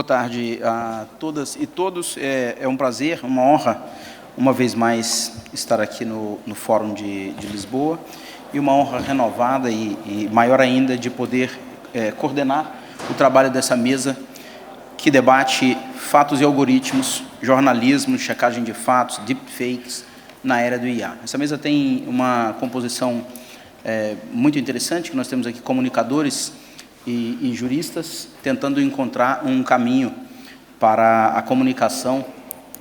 tarde a todas e todos. É um prazer, uma honra, uma vez mais, estar aqui no Fórum de Lisboa, e uma honra renovada e maior ainda de poder coordenar o trabalho dessa mesa que debate fatos e algoritmos, jornalismo, checagem de fatos, deepfakes na era do IA. Essa mesa tem uma composição muito interessante, que nós temos aqui comunicadores e juristas tentando encontrar um caminho para a comunicação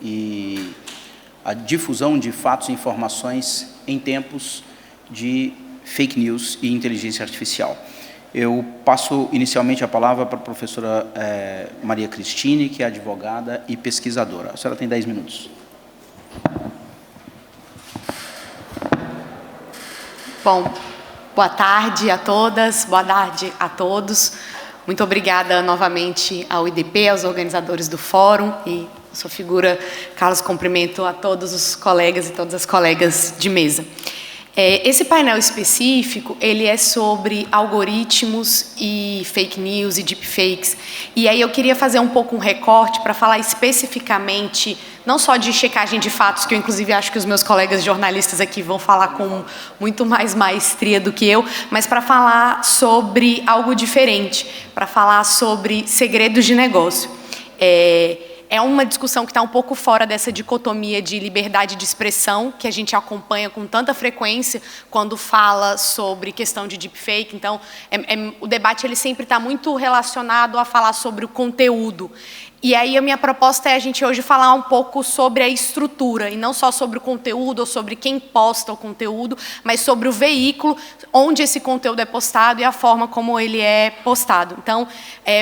e a difusão de fatos e informações em tempos de fake news e inteligência artificial. Eu passo inicialmente a palavra para a professora Maria Cristine, que é advogada e pesquisadora. A senhora tem 10 minutos. Bom, boa tarde a todas, boa tarde a todos. Muito obrigada novamente ao IDP, aos organizadores do fórum, e a sua figura, Carlos, cumprimento a todos os colegas e todas as colegas de mesa. Esse painel específico, ele é sobre algoritmos e fake news e deepfakes. E aí eu queria fazer um pouco um recorte para falar especificamente, não só de checagem de fatos, que eu inclusive acho que os meus colegas jornalistas aqui vão falar com muito mais maestria do que eu, mas para falar sobre algo diferente, para falar sobre segredos de negócio. É uma discussão que está um pouco fora dessa dicotomia de liberdade de expressão que a gente acompanha com tanta frequência quando fala sobre questão de deepfake. Então, o debate ele sempre está muito relacionado a falar sobre o conteúdo. E aí a minha proposta é a gente hoje falar um pouco sobre a estrutura, e não só sobre o conteúdo ou sobre quem posta o conteúdo, mas sobre o veículo onde esse conteúdo é postado e a forma como ele é postado. Então,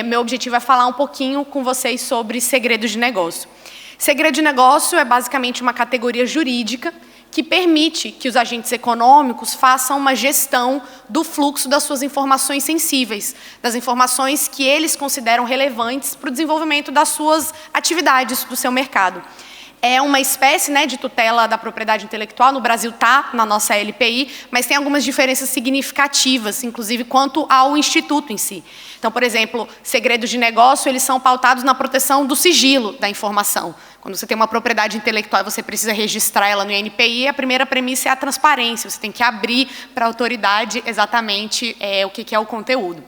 meu objetivo é falar um pouquinho com vocês sobre segredos de negócio. Segredo de negócio é basicamente uma categoria jurídica que permite que os agentes econômicos façam uma gestão do fluxo das suas informações sensíveis, das informações que eles consideram relevantes para o desenvolvimento das suas atividades, do seu mercado. É uma espécie, de tutela da propriedade intelectual, no Brasil está na nossa LPI, mas tem algumas diferenças significativas, inclusive quanto ao instituto em si. Então, por exemplo, segredos de negócio, eles são pautados na proteção do sigilo da informação. Quando você tem uma propriedade intelectual e você precisa registrar ela no INPI, a primeira premissa é a transparência, você tem que abrir para a autoridade exatamente o que é o conteúdo.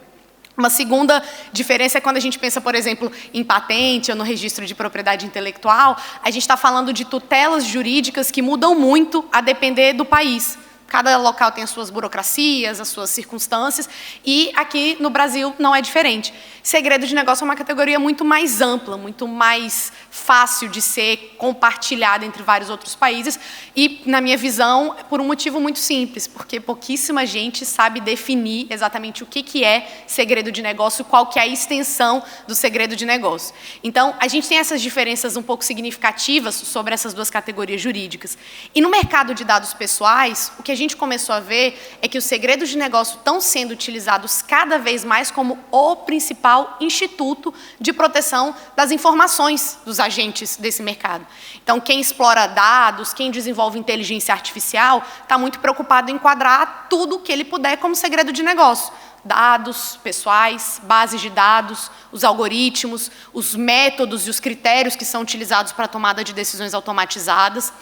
Uma segunda diferença é quando a gente pensa, por exemplo, em patente ou no registro de propriedade intelectual, a gente está falando de tutelas jurídicas que mudam muito a depender do país. Cada local tem as suas burocracias, as suas circunstâncias, e aqui no Brasil não é diferente. Segredo de negócio é uma categoria muito mais ampla, muito mais fácil de ser compartilhada entre vários outros países, e, na minha visão, por um motivo muito simples, porque pouquíssima gente sabe definir exatamente o que é segredo de negócio, qual que é a extensão do segredo de negócio. Então, a gente tem essas diferenças um pouco significativas sobre essas duas categorias jurídicas. E no mercado de dados pessoais, o que a gente começou a ver é que os segredos de negócio estão sendo utilizados cada vez mais como o principal instituto de proteção das informações dos agentes desse mercado. Então, quem explora dados, quem desenvolve inteligência artificial, está muito preocupado em enquadrar tudo que ele puder como segredo de negócio. Dados pessoais, bases de dados, os algoritmos, os métodos e os critérios que são utilizados para a tomada de decisões automatizadas.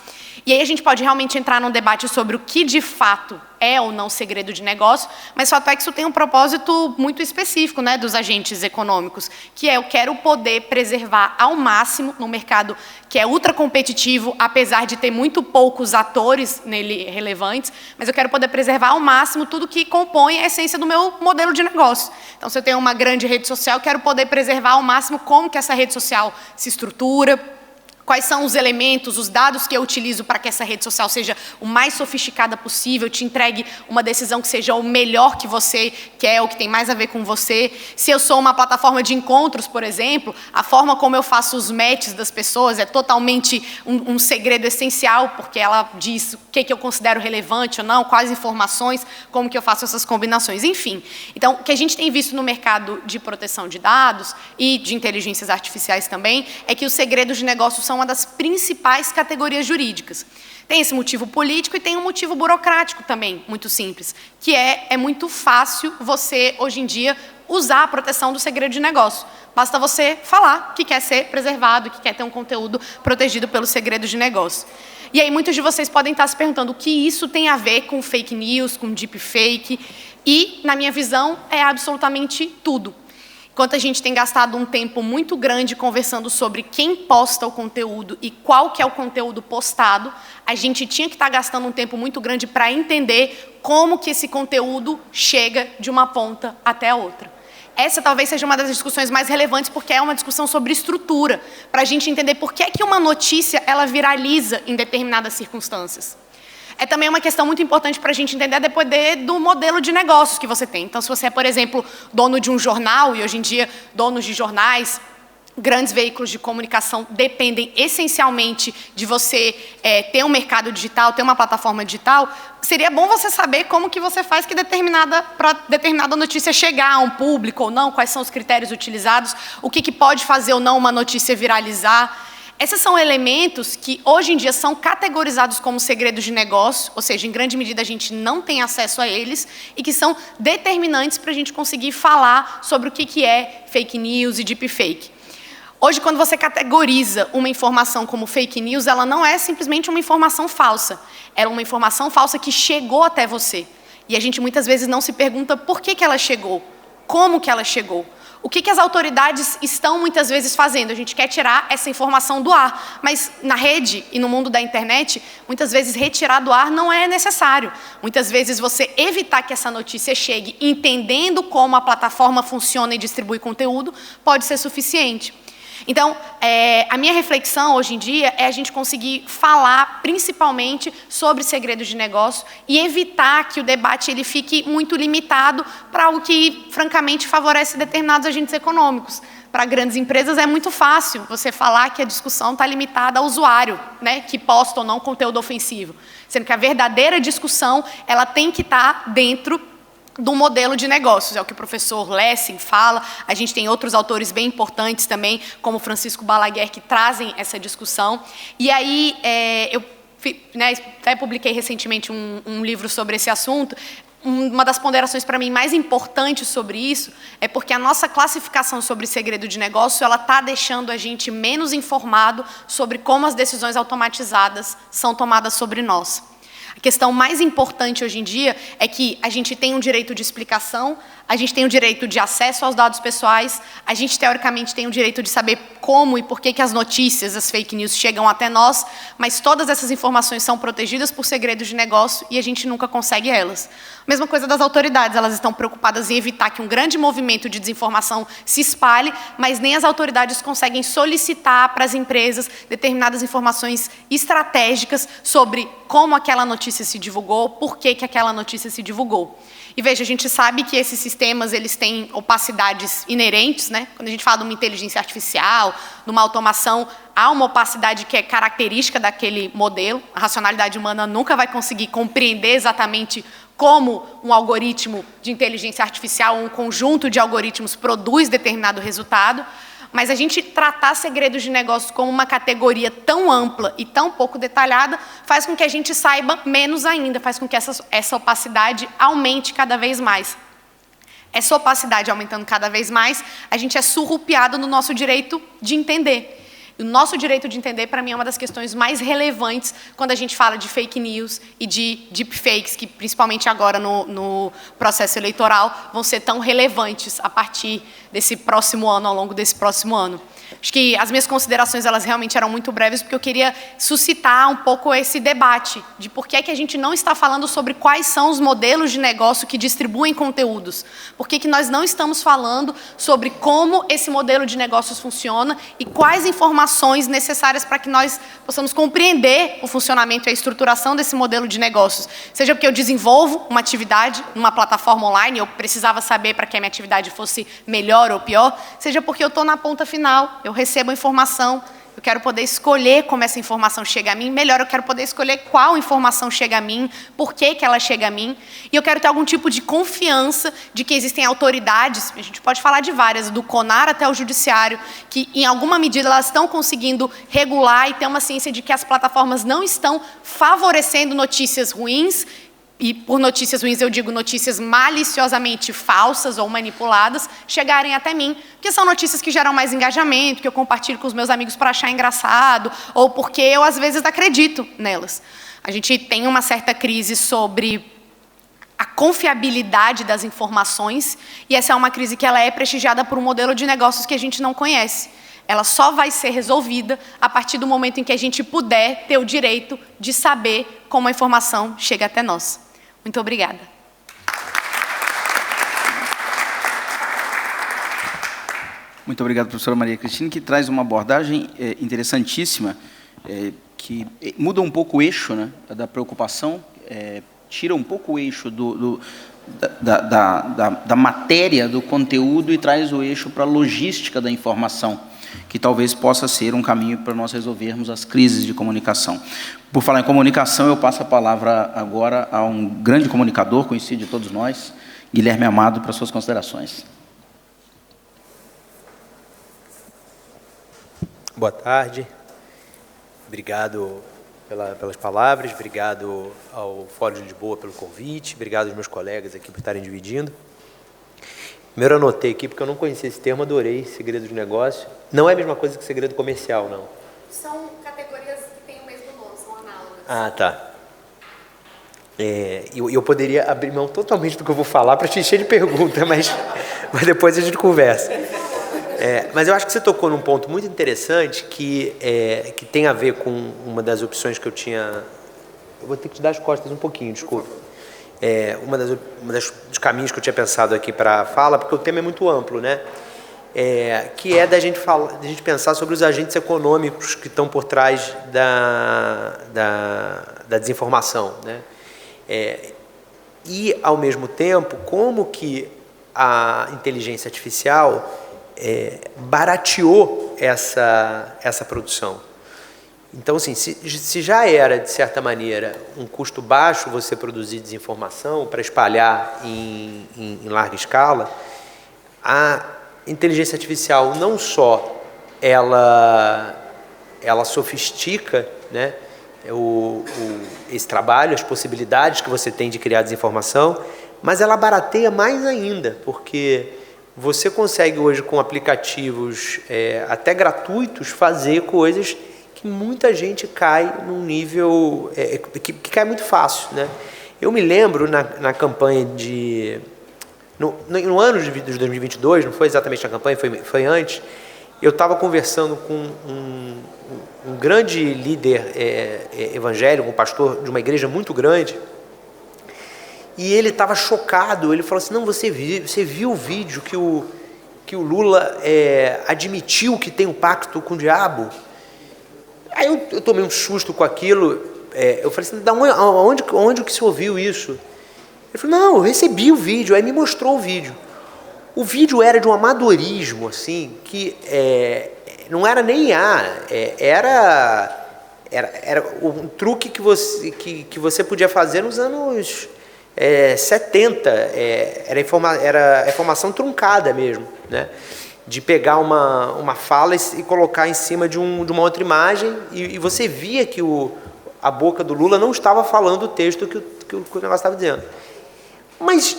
E aí a gente pode realmente entrar num debate sobre o que de fato é ou não segredo de negócio, mas fato é que isso tem um propósito muito específico, dos agentes econômicos, que é eu quero poder preservar ao máximo no mercado que é ultra competitivo, apesar de ter muito poucos atores nele relevantes, mas eu quero poder preservar ao máximo tudo que compõe a essência do meu modelo de negócio. Então, se eu tenho uma grande rede social, eu quero poder preservar ao máximo como que essa rede social se estrutura, quais são os elementos, os dados que eu utilizo para que essa rede social seja o mais sofisticada possível, te entregue uma decisão que seja o melhor que você quer, ou que tem mais a ver com você. Se eu sou uma plataforma de encontros, por exemplo, a forma como eu faço os matches das pessoas é totalmente um segredo essencial, porque ela diz o que eu considero relevante ou não, quais informações, como que eu faço essas combinações, enfim. Então, o que a gente tem visto no mercado de proteção de dados e de inteligências artificiais também, é que os segredos de negócio são uma das principais categorias jurídicas. Tem esse motivo político e tem um motivo burocrático também, muito simples, que é muito fácil você, hoje em dia, usar a proteção do segredo de negócio. Basta você falar que quer ser preservado, que quer ter um conteúdo protegido pelo segredo de negócio. E aí muitos de vocês podem estar se perguntando o que isso tem a ver com fake news, com deepfake, e, na minha visão, é absolutamente tudo. Enquanto a gente tem gastado um tempo muito grande conversando sobre quem posta o conteúdo e qual que é o conteúdo postado, a gente tinha que estar gastando um tempo muito grande para entender como que esse conteúdo chega de uma ponta até a outra. Essa talvez seja uma das discussões mais relevantes, porque é uma discussão sobre estrutura, para a gente entender por que é que uma notícia ela viraliza em determinadas circunstâncias. É também uma questão muito importante para a gente entender depois do modelo de negócios que você tem. Então, se você é, por exemplo, dono de um jornal, e hoje em dia donos de jornais, grandes veículos de comunicação dependem essencialmente de você ter um mercado digital, ter uma plataforma digital, seria bom você saber como que você faz para determinada notícia chegar a um público ou não, quais são os critérios utilizados, o que pode fazer ou não uma notícia viralizar. Esses são elementos que, hoje em dia, são categorizados como segredos de negócio, ou seja, em grande medida a gente não tem acesso a eles, e que são determinantes para a gente conseguir falar sobre o que é fake news e deepfake. Hoje, quando você categoriza uma informação como fake news, ela não é simplesmente uma informação falsa. Ela é uma informação falsa que chegou até você. E a gente muitas vezes não se pergunta por que ela chegou, como que ela chegou. O que as autoridades estão muitas vezes fazendo? A gente quer tirar essa informação do ar, mas na rede e no mundo da internet, muitas vezes retirar do ar não é necessário. Muitas vezes você evitar que essa notícia chegue entendendo como a plataforma funciona e distribui conteúdo pode ser suficiente. Então, a minha reflexão hoje em dia é a gente conseguir falar principalmente sobre segredos de negócio e evitar que o debate ele fique muito limitado para algo que, francamente, favorece determinados agentes econômicos. Para grandes empresas é muito fácil você falar que a discussão está limitada ao usuário, né, que posta ou não conteúdo ofensivo. Sendo que a verdadeira discussão ela tem que estar dentro do modelo de negócios, é o que o professor Lessing fala. A gente tem outros autores bem importantes também, como Francisco Balaguer, que trazem essa discussão. E aí, eu até publiquei recentemente um livro sobre esse assunto. Uma das ponderações para mim mais importantes sobre isso é porque a nossa classificação sobre segredo de negócio ela está deixando a gente menos informado sobre como as decisões automatizadas são tomadas sobre nós. A questão mais importante hoje em dia é que a gente tem um direito de explicação, a gente tem o direito de acesso aos dados pessoais, a gente, teoricamente, tem o direito de saber como e por que as notícias, as fake news, chegam até nós, mas todas essas informações são protegidas por segredos de negócio e a gente nunca consegue elas. Mesma coisa das autoridades, elas estão preocupadas em evitar que um grande movimento de desinformação se espalhe, mas nem as autoridades conseguem solicitar para as empresas determinadas informações estratégicas sobre como aquela notícia se divulgou, por que aquela notícia se divulgou. E veja, a gente sabe que esses sistemas eles têm opacidades inerentes, né? Quando a gente fala de uma inteligência artificial, de uma automação, há uma opacidade que é característica daquele modelo. A racionalidade humana nunca vai conseguir compreender exatamente como um algoritmo de inteligência artificial, um conjunto de algoritmos produz determinado resultado. Mas a gente tratar segredos de negócio como uma categoria tão ampla e tão pouco detalhada faz com que a gente saiba menos ainda, faz com que essa opacidade aumente cada vez mais. Essa opacidade aumentando cada vez mais, a gente é surrupiado no nosso direito de entender. E o nosso direito de entender, para mim, é uma das questões mais relevantes quando a gente fala de fake news e de deepfakes, que principalmente agora no processo eleitoral vão ser tão relevantes a partir desse próximo ano, ao longo desse próximo ano. Acho que as minhas considerações elas realmente eram muito breves, porque eu queria suscitar um pouco esse debate de por que é que a gente não está falando sobre quais são os modelos de negócio que distribuem conteúdos. Por que nós não estamos falando sobre como esse modelo de negócios funciona e quais informações necessárias para que nós possamos compreender o funcionamento e a estruturação desse modelo de negócios. Seja porque eu desenvolvo uma atividade numa plataforma online, eu precisava saber para que a minha atividade fosse melhor ou pior, seja porque eu estou na ponta final, eu recebo a informação, eu quero poder escolher como essa informação chega a mim, melhor, eu quero poder escolher qual informação chega a mim, por que ela chega a mim, e eu quero ter algum tipo de confiança de que existem autoridades, a gente pode falar de várias, do CONAR até o Judiciário, que em alguma medida elas estão conseguindo regular e ter uma ciência de que as plataformas não estão favorecendo notícias ruins, e por notícias ruins eu digo notícias maliciosamente falsas ou manipuladas, chegarem até mim, porque são notícias que geram mais engajamento, que eu compartilho com os meus amigos para achar engraçado, ou porque eu, às vezes, acredito nelas. A gente tem uma certa crise sobre a confiabilidade das informações, e essa é uma crise que ela é prestigiada por um modelo de negócios que a gente não conhece. Ela só vai ser resolvida a partir do momento em que a gente puder ter o direito de saber como a informação chega até nós. Muito obrigada. Muito obrigado, professora Maria Cristina, que traz uma abordagem interessantíssima, que muda um pouco o eixo, né, da preocupação, tira um pouco o eixo da matéria, do conteúdo, e traz o eixo para a logística da informação, que talvez possa ser um caminho para nós resolvermos as crises de comunicação. Por falar em comunicação, eu passo a palavra agora a um grande comunicador, conhecido de todos nós, Guilherme Amado, para suas considerações. Boa tarde. Obrigado pelas palavras, obrigado ao Fórum de Lisboa pelo convite, obrigado aos meus colegas aqui por estarem dividindo. Primeiro eu anotei aqui, porque eu não conhecia esse termo, adorei, segredo de negócio. Não é a mesma coisa que segredo comercial, não. São categorias que têm o mesmo nome, são análogas. Ah, tá. Eu poderia abrir mão totalmente do que eu vou falar para te encher de perguntas, mas depois a gente conversa. Mas eu acho que você tocou num ponto muito interessante que tem a ver com uma das opções que eu tinha... Eu vou ter que te dar as costas um pouquinho, desculpa. Dos caminhos que eu tinha pensado aqui para a fala, porque o tema é muito amplo, né? Que é da gente pensar sobre os agentes econômicos que estão por trás da desinformação, né? E, ao mesmo tempo, como que a inteligência artificial barateou essa produção. Então, assim, se já era, de certa maneira, um custo baixo você produzir desinformação para espalhar em larga escala, a inteligência artificial não só ela sofistica, né, esse trabalho, as possibilidades que você tem de criar desinformação, mas ela barateia mais ainda, porque você consegue hoje, com aplicativos até gratuitos, fazer coisas que muita gente cai num nível que cai muito fácil, né? Eu me lembro na campanha no ano de 2022, não foi exatamente na campanha, foi antes, eu estava conversando com um grande líder evangélico, um pastor de uma igreja muito grande, e ele estava chocado. Ele falou assim: não, você viu o vídeo que o Lula admitiu que tem um pacto com o diabo? Aí eu tomei um susto com aquilo. Eu falei assim: onde que você ouviu isso? Ele falou: não, eu recebi o vídeo. Aí me mostrou o vídeo. O vídeo era de um amadorismo, assim, que não era nem era um truque que você podia fazer nos anos 70, era informação truncada mesmo, né? De pegar uma fala e colocar em cima de uma outra imagem, e você via que a boca do Lula não estava falando o texto que o negócio estava dizendo. Mas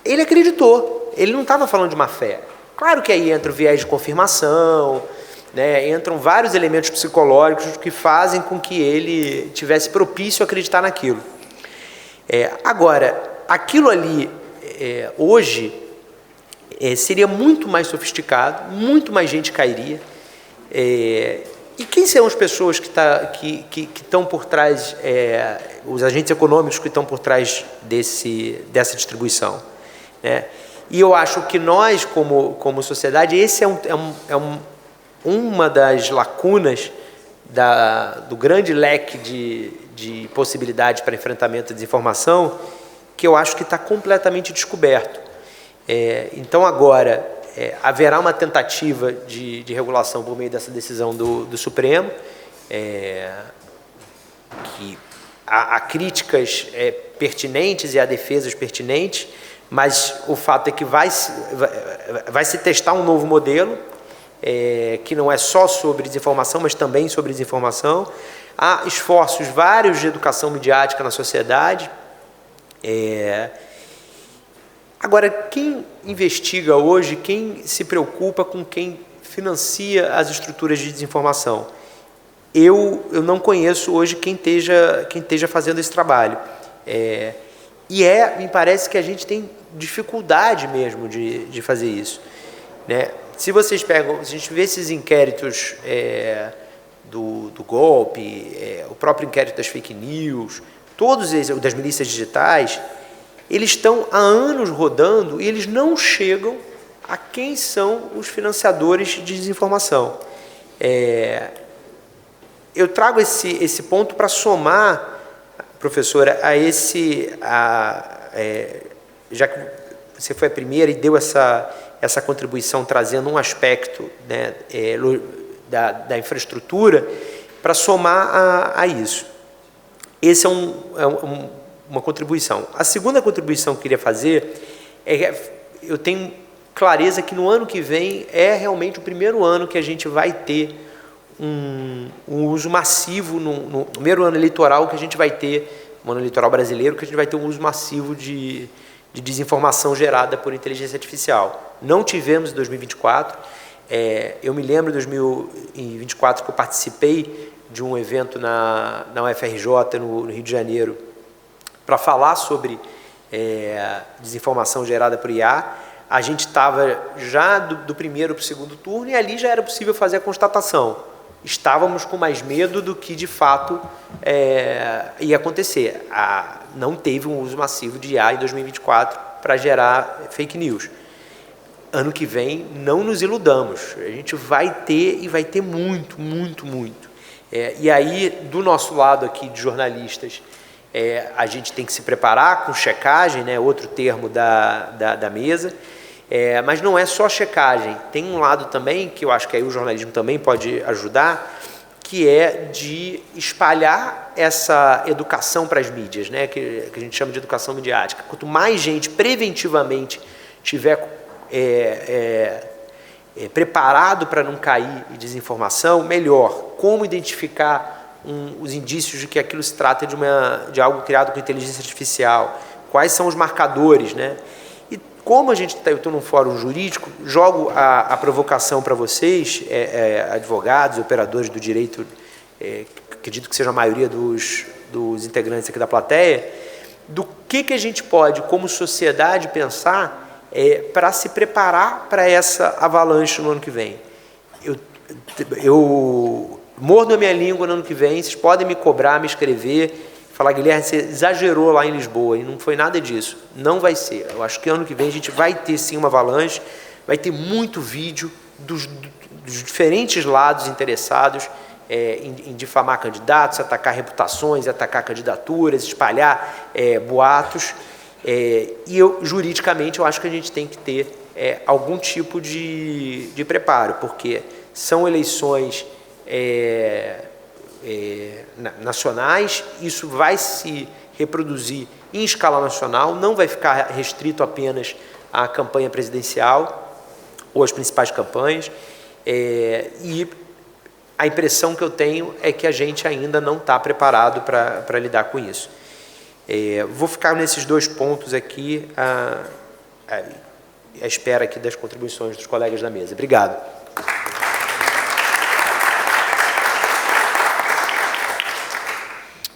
ele acreditou, ele não estava falando de má fé. Claro que aí entra o viés de confirmação, né? Entram vários elementos psicológicos que fazem com que ele tivesse propício a acreditar naquilo. Agora, aquilo ali, hoje, seria muito mais sofisticado, muito mais gente cairia. E quem são as pessoas que estão por trás, os agentes econômicos que estão por trás dessa distribuição, né? E eu acho que nós, como sociedade, esse uma das lacunas do grande leque de possibilidades para enfrentamento da desinformação, que eu acho que está completamente descoberto. Então, agora, haverá uma tentativa de regulação por meio dessa decisão do Supremo, que há críticas pertinentes e há defesas pertinentes, mas o fato é que vai se testar um novo modelo, que não é só sobre desinformação, mas também sobre desinformação. Há esforços vários de educação midiática na sociedade, Agora, quem investiga hoje, quem se preocupa com quem financia as estruturas de desinformação? Eu não conheço hoje quem esteja fazendo esse trabalho. Me parece que a gente tem dificuldade mesmo de fazer isso, né? Se vocês pegam, se a gente vê esses inquéritos do golpe, o próprio inquérito das fake news, todos eles, das milícias digitais, eles estão há anos rodando e eles não chegam a quem são os financiadores de desinformação. Eu trago esse ponto para somar, professora, já que você foi a primeira e deu essa contribuição trazendo um aspecto, né, da infraestrutura, para somar a isso. Esse é uma contribuição. A segunda contribuição que eu queria fazer eu tenho clareza que no ano que vem é realmente o primeiro ano que a gente vai ter um uso massivo, no primeiro ano eleitoral que a gente vai ter, um ano eleitoral brasileiro, que a gente vai ter um uso massivo de desinformação gerada por inteligência artificial. Não tivemos em 2024. Eu me lembro de 2024 que eu participei de um evento na UFRJ, no Rio de Janeiro, para falar sobre desinformação gerada por IA. A gente estava já do primeiro para o segundo turno e ali já era possível fazer a constatação. Estávamos com mais medo do que, de fato, ia acontecer. Não teve um uso massivo de IA em 2024 para gerar fake news. Ano que vem, não nos iludamos. A gente vai ter, e vai ter muito, muito, muito. E aí, do nosso lado aqui de jornalistas, a gente tem que se preparar com checagem, né, outro termo da mesa. Mas não é só checagem, tem um lado também, que eu acho que aí o jornalismo também pode ajudar, que é de espalhar essa educação para as mídias, né, que a gente chama de educação midiática. Quanto mais gente preventivamente tiver preparado para não cair em desinformação, melhor. Como identificar os indícios de que aquilo se trata de algo criado com inteligência artificial? Quais são os marcadores, né? Como eu estou num fórum jurídico, jogo a provocação para vocês, advogados, operadores do direito, acredito que seja a maioria dos integrantes aqui da plateia, do que a gente pode, como sociedade, pensar para se preparar para essa avalanche no ano que vem. Eu mordo a minha língua no ano que vem, vocês podem me cobrar, me escrever, falar, Guilherme, você exagerou lá em Lisboa, e não foi nada disso. Não vai ser. Eu acho que ano que vem a gente vai ter, sim, uma avalanche, vai ter muito vídeo dos diferentes lados interessados em difamar candidatos, atacar reputações, atacar candidaturas, espalhar boatos. Juridicamente, eu acho que a gente tem que ter algum tipo de preparo, porque são eleições nacionais, isso vai se reproduzir em escala nacional, não vai ficar restrito apenas à campanha presidencial ou às principais campanhas, e a impressão que eu tenho é que a gente ainda não está preparado para lidar com isso. Vou ficar nesses dois pontos aqui, à espera aqui das contribuições dos colegas da mesa. Obrigado.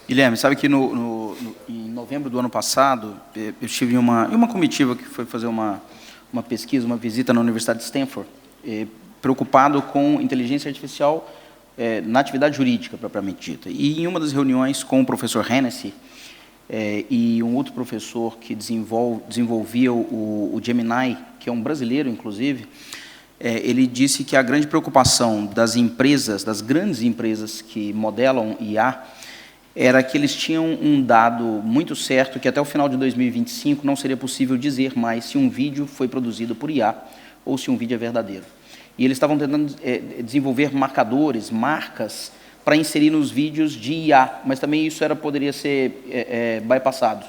Guilherme, sabe que em novembro do ano passado, eu estive em uma comitiva que foi fazer uma pesquisa, uma visita na Universidade de Stanford, preocupado com inteligência artificial na atividade jurídica, propriamente dita. E em uma das reuniões com o professor Hennessy e um outro professor que desenvolvia o Gemini, que é um brasileiro, inclusive, ele disse que a grande preocupação das empresas, das grandes empresas que modelam IA, era que eles tinham um dado muito certo que até o final de 2025 não seria possível dizer mais se um vídeo foi produzido por IA ou se um vídeo é verdadeiro. E eles estavam tentando desenvolver marcadores, marcas, para inserir nos vídeos de IA, mas também isso poderia ser bypassado.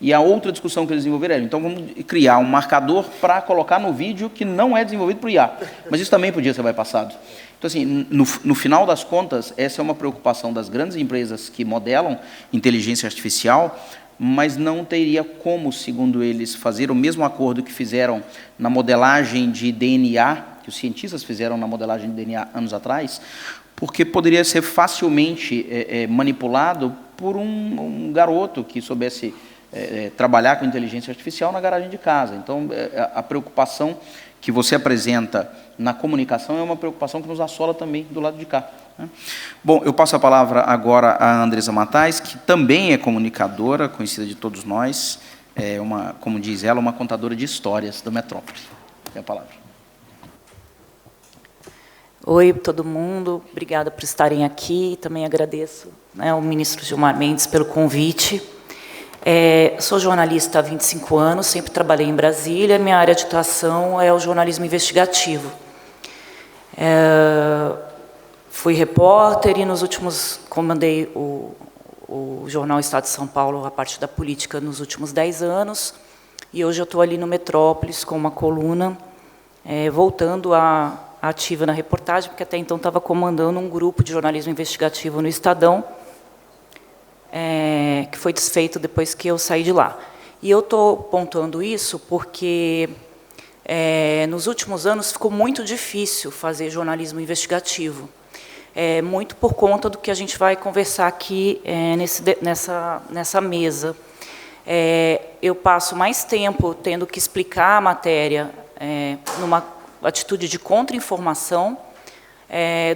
E a outra discussão que eles desenvolveram era, então vamos criar um marcador para colocar no vídeo que não é desenvolvido por IA, mas isso também podia ser bypassado. Então, assim, no final das contas, essa é uma preocupação das grandes empresas que modelam inteligência artificial, mas não teria como, segundo eles, fazer o mesmo acordo que fizeram na modelagem de DNA, que os cientistas fizeram na modelagem de DNA anos atrás, porque poderia ser facilmente manipulado por um garoto que soubesse trabalhar com inteligência artificial na garagem de casa. Então, a preocupação que você apresenta na comunicação é uma preocupação que nos assola também do lado de cá, né? Bom, eu passo a palavra agora à Andresa Matais, que também é comunicadora, conhecida de todos nós, como diz ela, uma contadora de histórias da metrópole. Tem a palavra. Oi, todo mundo. Obrigada por estarem aqui. Também agradeço, né, ao ministro Gilmar Mendes pelo convite. Sou jornalista há 25 anos, sempre trabalhei em Brasília. Minha área de atuação é o jornalismo investigativo. Fui repórter e, nos últimos, comandei o jornal Estado de São Paulo, a parte da política, nos últimos 10 anos. E hoje eu estou ali no Metrópolis com uma coluna, voltando a ativa na reportagem, porque até então estava comandando um grupo de jornalismo investigativo no Estadão, que foi desfeito depois que eu saí de lá. E eu estou pontuando isso porque, nos últimos anos, ficou muito difícil fazer jornalismo investigativo, muito por conta do que a gente vai conversar aqui nessa mesa. Eu passo mais tempo tendo que explicar a matéria numa atitude de contra-informação,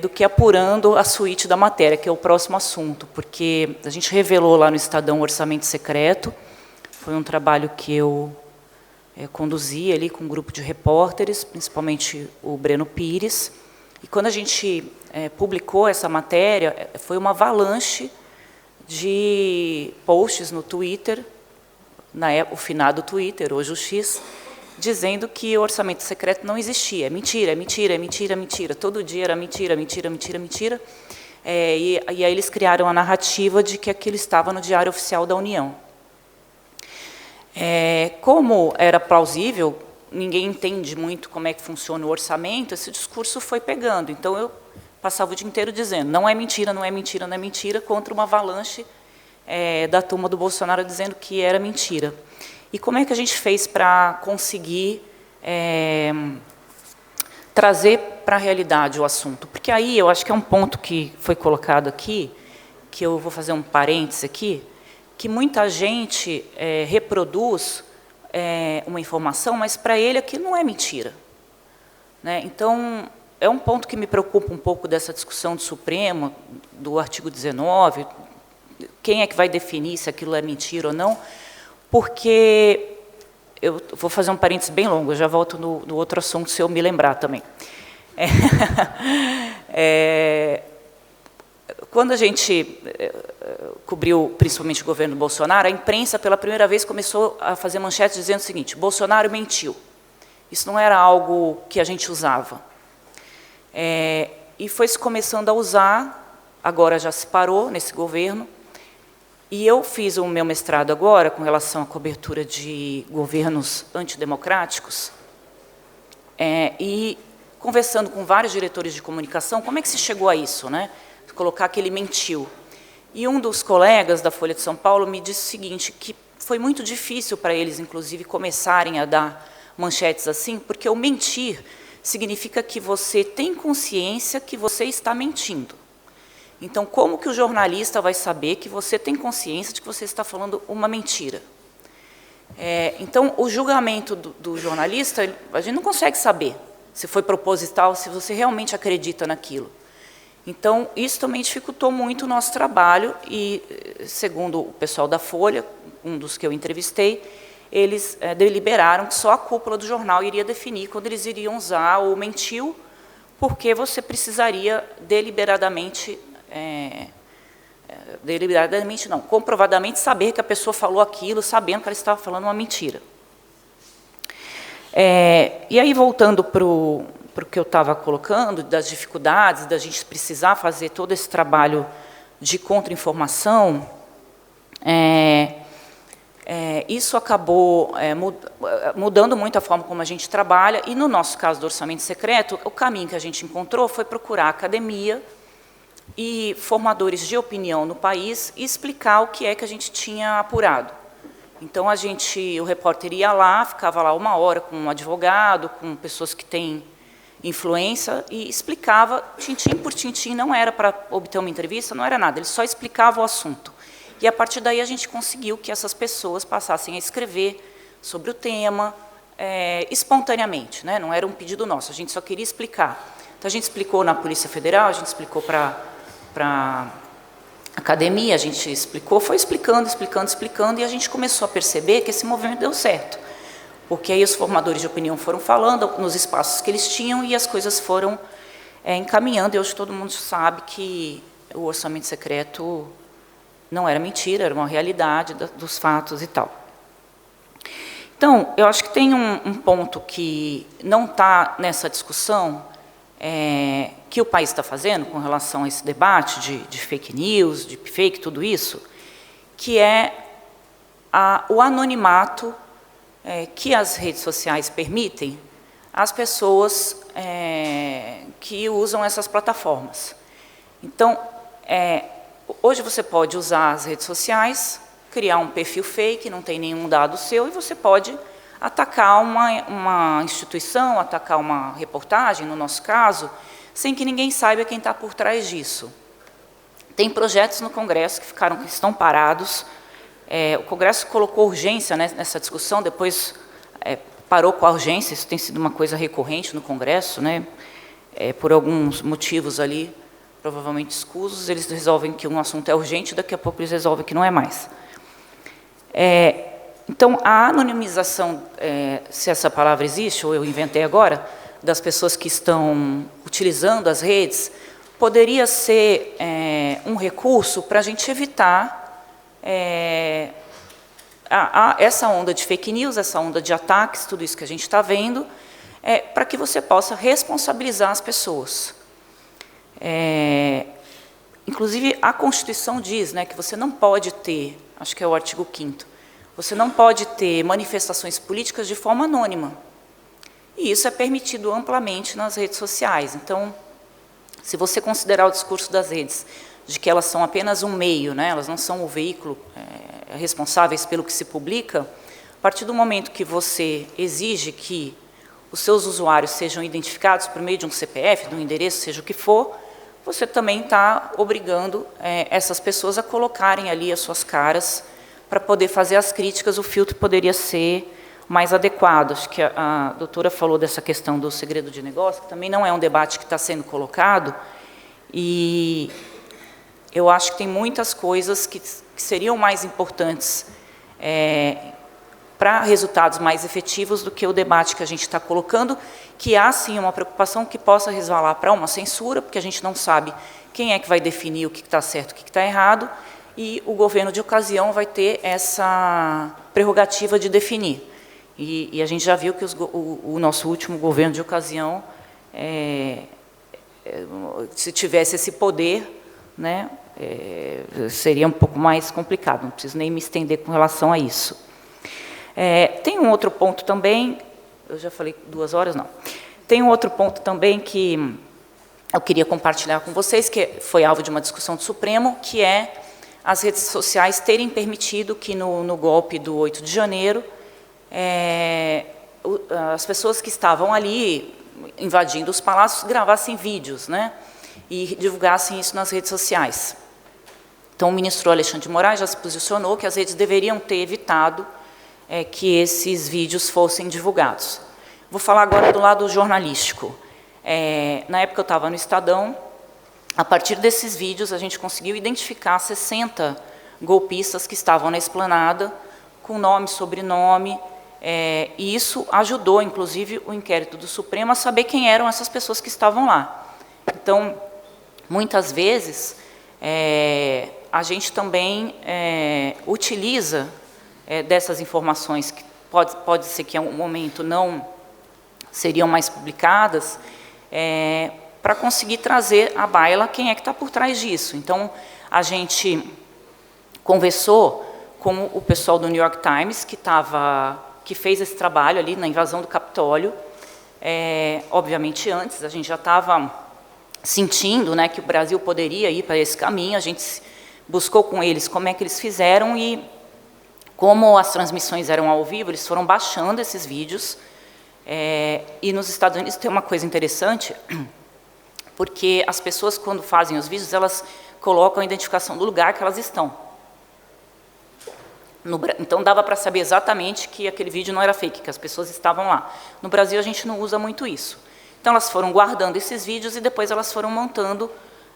do que apurando a suíte da matéria, que é o próximo assunto, porque a gente revelou lá no Estadão o orçamento secreto, foi um trabalho que eu conduzi ali com um grupo de repórteres, principalmente o Breno Pires, e quando a gente publicou essa matéria, foi uma avalanche de posts no Twitter, o finado Twitter, hoje o X, dizendo que o orçamento secreto não existia. Mentira, mentira, mentira, mentira. Todo dia era mentira, mentira, mentira, mentira. E aí eles criaram a narrativa de que aquilo estava no Diário Oficial da União. Como era plausível, ninguém entende muito como é que funciona o orçamento, esse discurso foi pegando. Então, eu passava o dia inteiro dizendo, não é mentira, não é mentira, não é mentira, contra uma avalanche da turma do Bolsonaro dizendo que era mentira. E como é que a gente fez para conseguir trazer para a realidade o assunto? Porque aí eu acho que é um ponto que foi colocado aqui, que eu vou fazer um parêntese aqui, que muita gente reproduz uma informação, mas para ele aquilo não é mentira, né? Então, é um ponto que me preocupa um pouco dessa discussão do Supremo, do artigo 19, quem é que vai definir se aquilo é mentira ou não, porque, eu vou fazer um parênteses bem longo, eu já volto no outro assunto, se eu me lembrar também. Quando a gente cobriu, principalmente o governo Bolsonaro, a imprensa, pela primeira vez, começou a fazer manchetes dizendo o seguinte, Bolsonaro mentiu. Isso não era algo que a gente usava. E foi se começando a usar, agora já se parou nesse governo, e eu fiz o meu mestrado agora, com relação à cobertura de governos antidemocráticos, e conversando com vários diretores de comunicação, como é que se chegou a isso, né? Colocar que ele mentiu. E um dos colegas da Folha de São Paulo me disse o seguinte, que foi muito difícil para eles, inclusive, começarem a dar manchetes assim, porque o mentir significa que você tem consciência que você está mentindo. Então, como que o jornalista vai saber que você tem consciência de que você está falando uma mentira? Então, o julgamento do jornalista, a gente não consegue saber se foi proposital, se você realmente acredita naquilo. Então, isso também dificultou muito o nosso trabalho e, segundo o pessoal da Folha, um dos que eu entrevistei, eles deliberaram que só a cúpula do jornal iria definir quando eles iriam usar o mentiu, porque você precisaria deliberadamente não, comprovadamente saber que a pessoa falou aquilo, sabendo que ela estava falando uma mentira. E aí, voltando para o que eu estava colocando, das dificuldades, da gente precisar fazer todo esse trabalho de contra-informação, Isso acabou mudando muito a forma como a gente trabalha, e no nosso caso do orçamento secreto, o caminho que a gente encontrou foi procurar a academia e formadores de opinião no país e explicar o que é que a gente tinha apurado. Então, o repórter ia lá, ficava lá 1 hora com um advogado, com pessoas que têm influência, e explicava, tintim por tintim, não era para obter uma entrevista, não era nada, ele só explicava o assunto. E, a partir daí, a gente conseguiu que essas pessoas passassem a escrever sobre o tema espontaneamente, né? Não era um pedido nosso, a gente só queria explicar. Então, a gente explicou na Polícia Federal, a gente explicou para a academia, a gente explicou, foi explicando, e a gente começou a perceber que esse movimento deu certo. Porque aí os formadores de opinião foram falando nos espaços que eles tinham e as coisas foram encaminhando, e hoje todo mundo sabe que o orçamento secreto não era mentira, era uma realidade dos fatos e tal. Então, eu acho que tem um ponto que não está nessa discussão, que o país está fazendo com relação a esse debate de fake news, de fake, tudo isso, que é o anonimato que as redes sociais permitem às pessoas que usam essas plataformas. Então, hoje você pode usar as redes sociais, criar um perfil fake, não tem nenhum dado seu, e você pode atacar uma instituição, atacar uma reportagem, no nosso caso, sem que ninguém saiba quem está por trás disso. Tem projetos no Congresso que estão parados. O Congresso colocou urgência nessa discussão, depois parou com a urgência, isso tem sido uma coisa recorrente no Congresso, né? Por alguns motivos ali, provavelmente escusos, eles resolvem que um assunto é urgente, daqui a pouco eles resolvem que não é mais. Então, a anonimização, se essa palavra existe, ou eu inventei agora, das pessoas que estão utilizando as redes, poderia ser um recurso para a gente evitar essa onda de fake news, essa onda de ataques, tudo isso que a gente está vendo, para que você possa responsabilizar as pessoas. Inclusive, a Constituição diz, né, que você não pode ter, acho que é o artigo 5º, você não pode ter manifestações políticas de forma anônima. E isso é permitido amplamente nas redes sociais. Então, se você considerar o discurso das redes de que elas são apenas um meio, né, elas não são o veículo responsáveis pelo que se publica, a partir do momento que você exige que os seus usuários sejam identificados por meio de um CPF, de um endereço, seja o que for, você também está obrigando essas pessoas a colocarem ali as suas caras para poder fazer as críticas. O filtro poderia ser mais adequado. Acho que a doutora falou dessa questão do segredo de negócio, que também não é um debate que está sendo colocado, e eu acho que tem muitas coisas que seriam mais importantes para resultados mais efetivos do que o debate que a gente está colocando, que há, sim, uma preocupação que possa resvalar para uma censura, porque a gente não sabe quem é que vai definir o que está certo e o que está errado, e o governo de ocasião vai ter essa prerrogativa de definir. E a gente já viu que o nosso último governo de ocasião, se tivesse esse poder, né, seria um pouco mais complicado, não preciso nem me estender com relação a isso. Tem um outro ponto também, eu já falei 2 horas, não. Tem um outro ponto também que eu queria compartilhar com vocês, que foi alvo de uma discussão do Supremo, que é as redes sociais terem permitido que no golpe do 8 de janeiro, as pessoas que estavam ali invadindo os palácios gravassem vídeos, né, e divulgassem isso nas redes sociais. Então, o ministro Alexandre de Moraes já se posicionou que as redes deveriam ter evitado que esses vídeos fossem divulgados. Vou falar agora do lado jornalístico. Na época eu estava no Estadão, a partir desses vídeos a gente conseguiu identificar 60 golpistas que estavam na esplanada, com nome, sobrenome, e isso ajudou, inclusive, o inquérito do Supremo a saber quem eram essas pessoas que estavam lá. Então, muitas vezes, a gente também utiliza dessas informações, que pode ser que em algum momento não seriam mais publicadas, para conseguir trazer à baila quem é que está por trás disso. Então, a gente conversou com o pessoal do New York Times, que fez esse trabalho ali na invasão do Capitólio. Obviamente, antes, a gente já estava sentindo, né, que o Brasil poderia ir para esse caminho, a gente buscou com eles como é que eles fizeram, e como as transmissões eram ao vivo, eles foram baixando esses vídeos. E nos Estados Unidos tem uma coisa interessante, porque as pessoas, quando fazem os vídeos, elas colocam a identificação do lugar que elas estão. Então, dava para saber exatamente que aquele vídeo não era fake, que as pessoas estavam lá. No Brasil, a gente não usa muito isso. Então, elas foram guardando esses vídeos e depois elas foram montando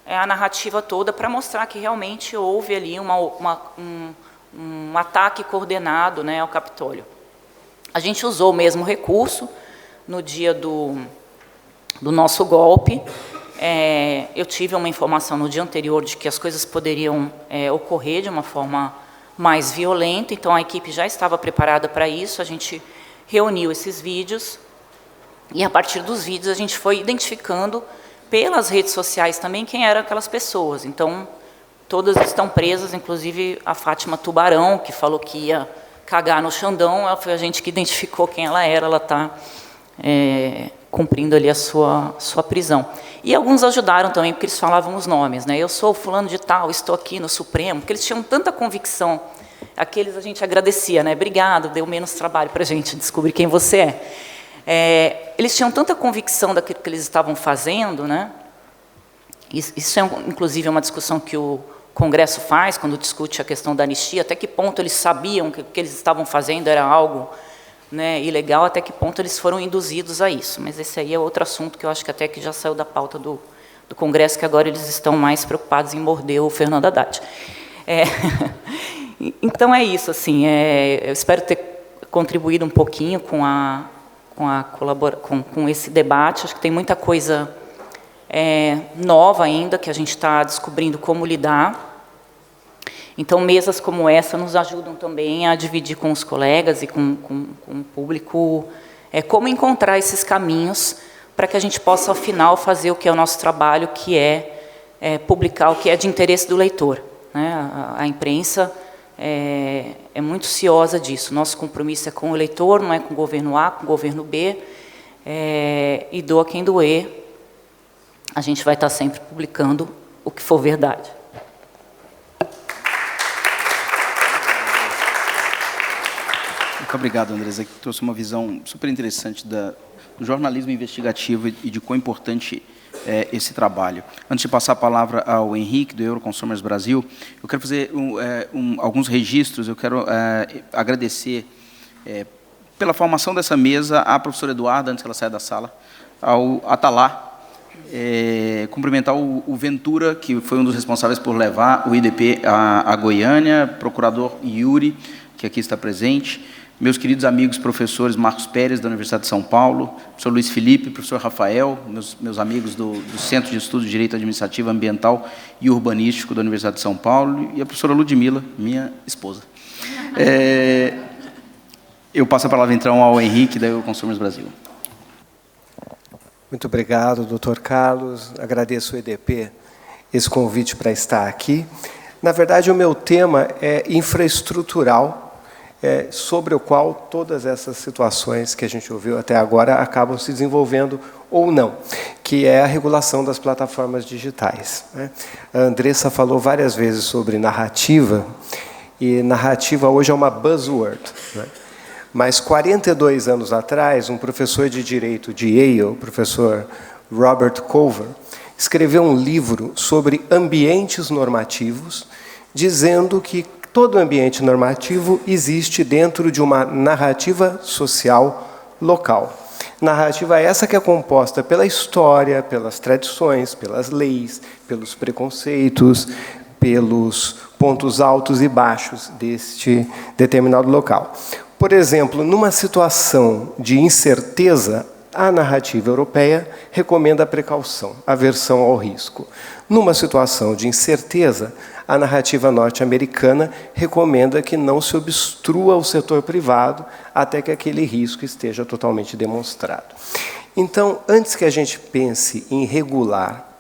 a narrativa toda para mostrar que realmente houve ali um ataque coordenado, né, ao Capitólio. A gente usou o mesmo recurso no dia do nosso golpe. Eu tive uma informação no dia anterior de que as coisas poderiam ocorrer de uma forma mais violenta, então a equipe já estava preparada para isso, a gente reuniu esses vídeos, e a partir dos vídeos a gente foi identificando pelas redes sociais também quem eram aquelas pessoas. Então, todas estão presas, inclusive a Fátima Tubarão, que falou que ia cagar no Xandão, foi a gente que identificou quem ela era, ela está cumprindo ali a sua prisão. E alguns ajudaram também, porque eles falavam os nomes, né? Eu sou fulano de tal, estou aqui no Supremo, porque eles tinham tanta convicção, aqueles a gente agradecia, né? Obrigado, deu menos trabalho para a gente descobrir quem você é. Eles tinham tanta convicção daquilo que eles estavam fazendo, né? Isso é, inclusive, uma discussão que o Congresso faz, quando discute a questão da anistia, até que ponto eles sabiam que o que eles estavam fazendo era algo, né, ilegal, até que ponto eles foram induzidos a isso. Mas esse aí é outro assunto que eu acho que até que já saiu da pauta do Congresso, que agora eles estão mais preocupados em morder o Fernando Haddad. Então é isso, assim, eu espero ter contribuído um pouquinho com esse debate. Acho que tem muita coisa nova ainda, que a gente está descobrindo como lidar. Então, mesas como essa nos ajudam também a dividir com os colegas e com o público como encontrar esses caminhos para que a gente possa, ao final, fazer o que é o nosso trabalho, que é publicar o que é de interesse do leitor, né? A imprensa é muito ciosa disso. Nosso compromisso é com o leitor, não é com o governo A, com o governo B, e doa quem doer, a gente vai estar sempre publicando o que for verdade. Muito obrigado, Andresa, que trouxe uma visão super interessante do jornalismo investigativo e de quão importante é esse trabalho. Antes de passar a palavra ao Henrique, do Euroconsumers Brasil, eu quero fazer alguns registros. Eu quero agradecer pela formação dessa mesa à professora Eduarda, antes que ela saia da sala, ao Atalá, cumprimentar o Ventura, que foi um dos responsáveis por levar o IDP a Goiânia, procurador Yuri, que aqui está presente, meus queridos amigos professores Marcos Pérez, da Universidade de São Paulo, professor Luiz Felipe, professor Rafael, meus amigos do Centro de Estudos de Direito Administrativo, Ambiental e Urbanístico da Universidade de São Paulo, e a professora Ludmila, minha esposa. Eu passo a palavra, então, ao Henrique, da Euroconsumers Brasil. Muito obrigado, doutor Carlos. Agradeço ao EDP esse convite para estar aqui. Na verdade, o meu tema é infraestrutural, sobre o qual todas essas situações que a gente ouviu até agora acabam se desenvolvendo ou não, que é a regulação das plataformas digitais, né? A Andressa falou várias vezes sobre narrativa, e narrativa hoje é uma buzzword, né? Mas 42 anos atrás, um professor de Direito de Yale, o professor Robert Cover, escreveu um livro sobre ambientes normativos, dizendo que todo ambiente normativo existe dentro de uma narrativa social local. Narrativa essa que é composta pela história, pelas tradições, pelas leis, pelos preconceitos, pelos pontos altos e baixos deste determinado local. Por exemplo, numa situação de incerteza, a narrativa europeia recomenda a precaução, aversão ao risco. Numa situação de incerteza, a narrativa norte-americana recomenda que não se obstrua o setor privado até que aquele risco esteja totalmente demonstrado. Então, antes que a gente pense em regular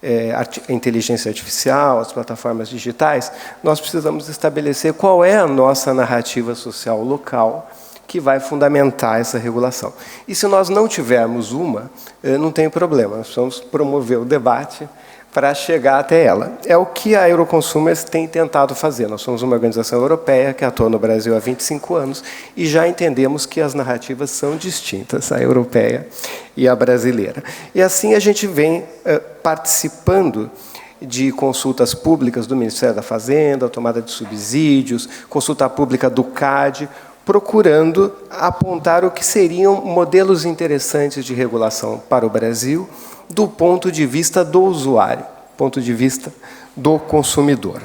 a inteligência artificial, as plataformas digitais, nós precisamos estabelecer qual é a nossa narrativa social local que vai fundamentar essa regulação. E se nós não tivermos uma, não tem problema, nós vamos promover o debate para chegar até ela. É o que a Euroconsumers tem tentado fazer. Nós somos uma organização europeia que atua no Brasil há 25 anos e já entendemos que as narrativas são distintas, a europeia e a brasileira. E assim a gente vem participando de consultas públicas do Ministério da Fazenda, tomada de subsídios, consulta pública do CAD, procurando apontar o que seriam modelos interessantes de regulação para o Brasil, do ponto de vista do usuário, ponto de vista do consumidor.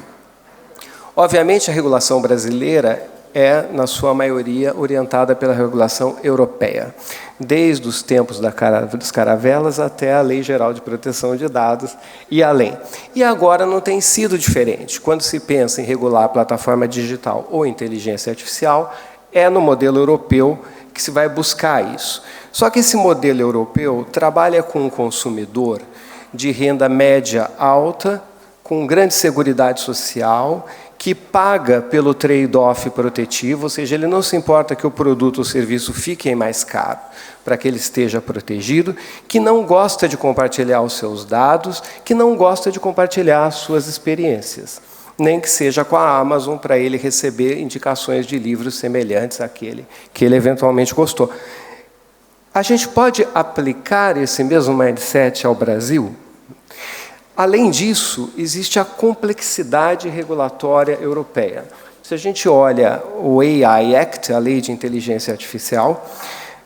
Obviamente, a regulação brasileira é, na sua maioria, orientada pela regulação europeia, desde os tempos das caravelas até a Lei Geral de Proteção de Dados e além. E agora não tem sido diferente. Quando se pensa em regular a plataforma digital ou inteligência artificial, é no modelo europeu que se vai buscar isso. Só que esse modelo europeu trabalha com um consumidor de renda média alta, com grande seguridade social, que paga pelo trade-off protetivo, ou seja, ele não se importa que o produto ou serviço fique mais caro, para que ele esteja protegido, que não gosta de compartilhar os seus dados, que não gosta de compartilhar as suas experiências, nem que seja com a Amazon para ele receber indicações de livros semelhantes àquele que ele eventualmente gostou. A gente pode aplicar esse mesmo mindset ao Brasil? Além disso, existe a complexidade regulatória europeia. Se a gente olha o AI Act, a Lei de Inteligência Artificial,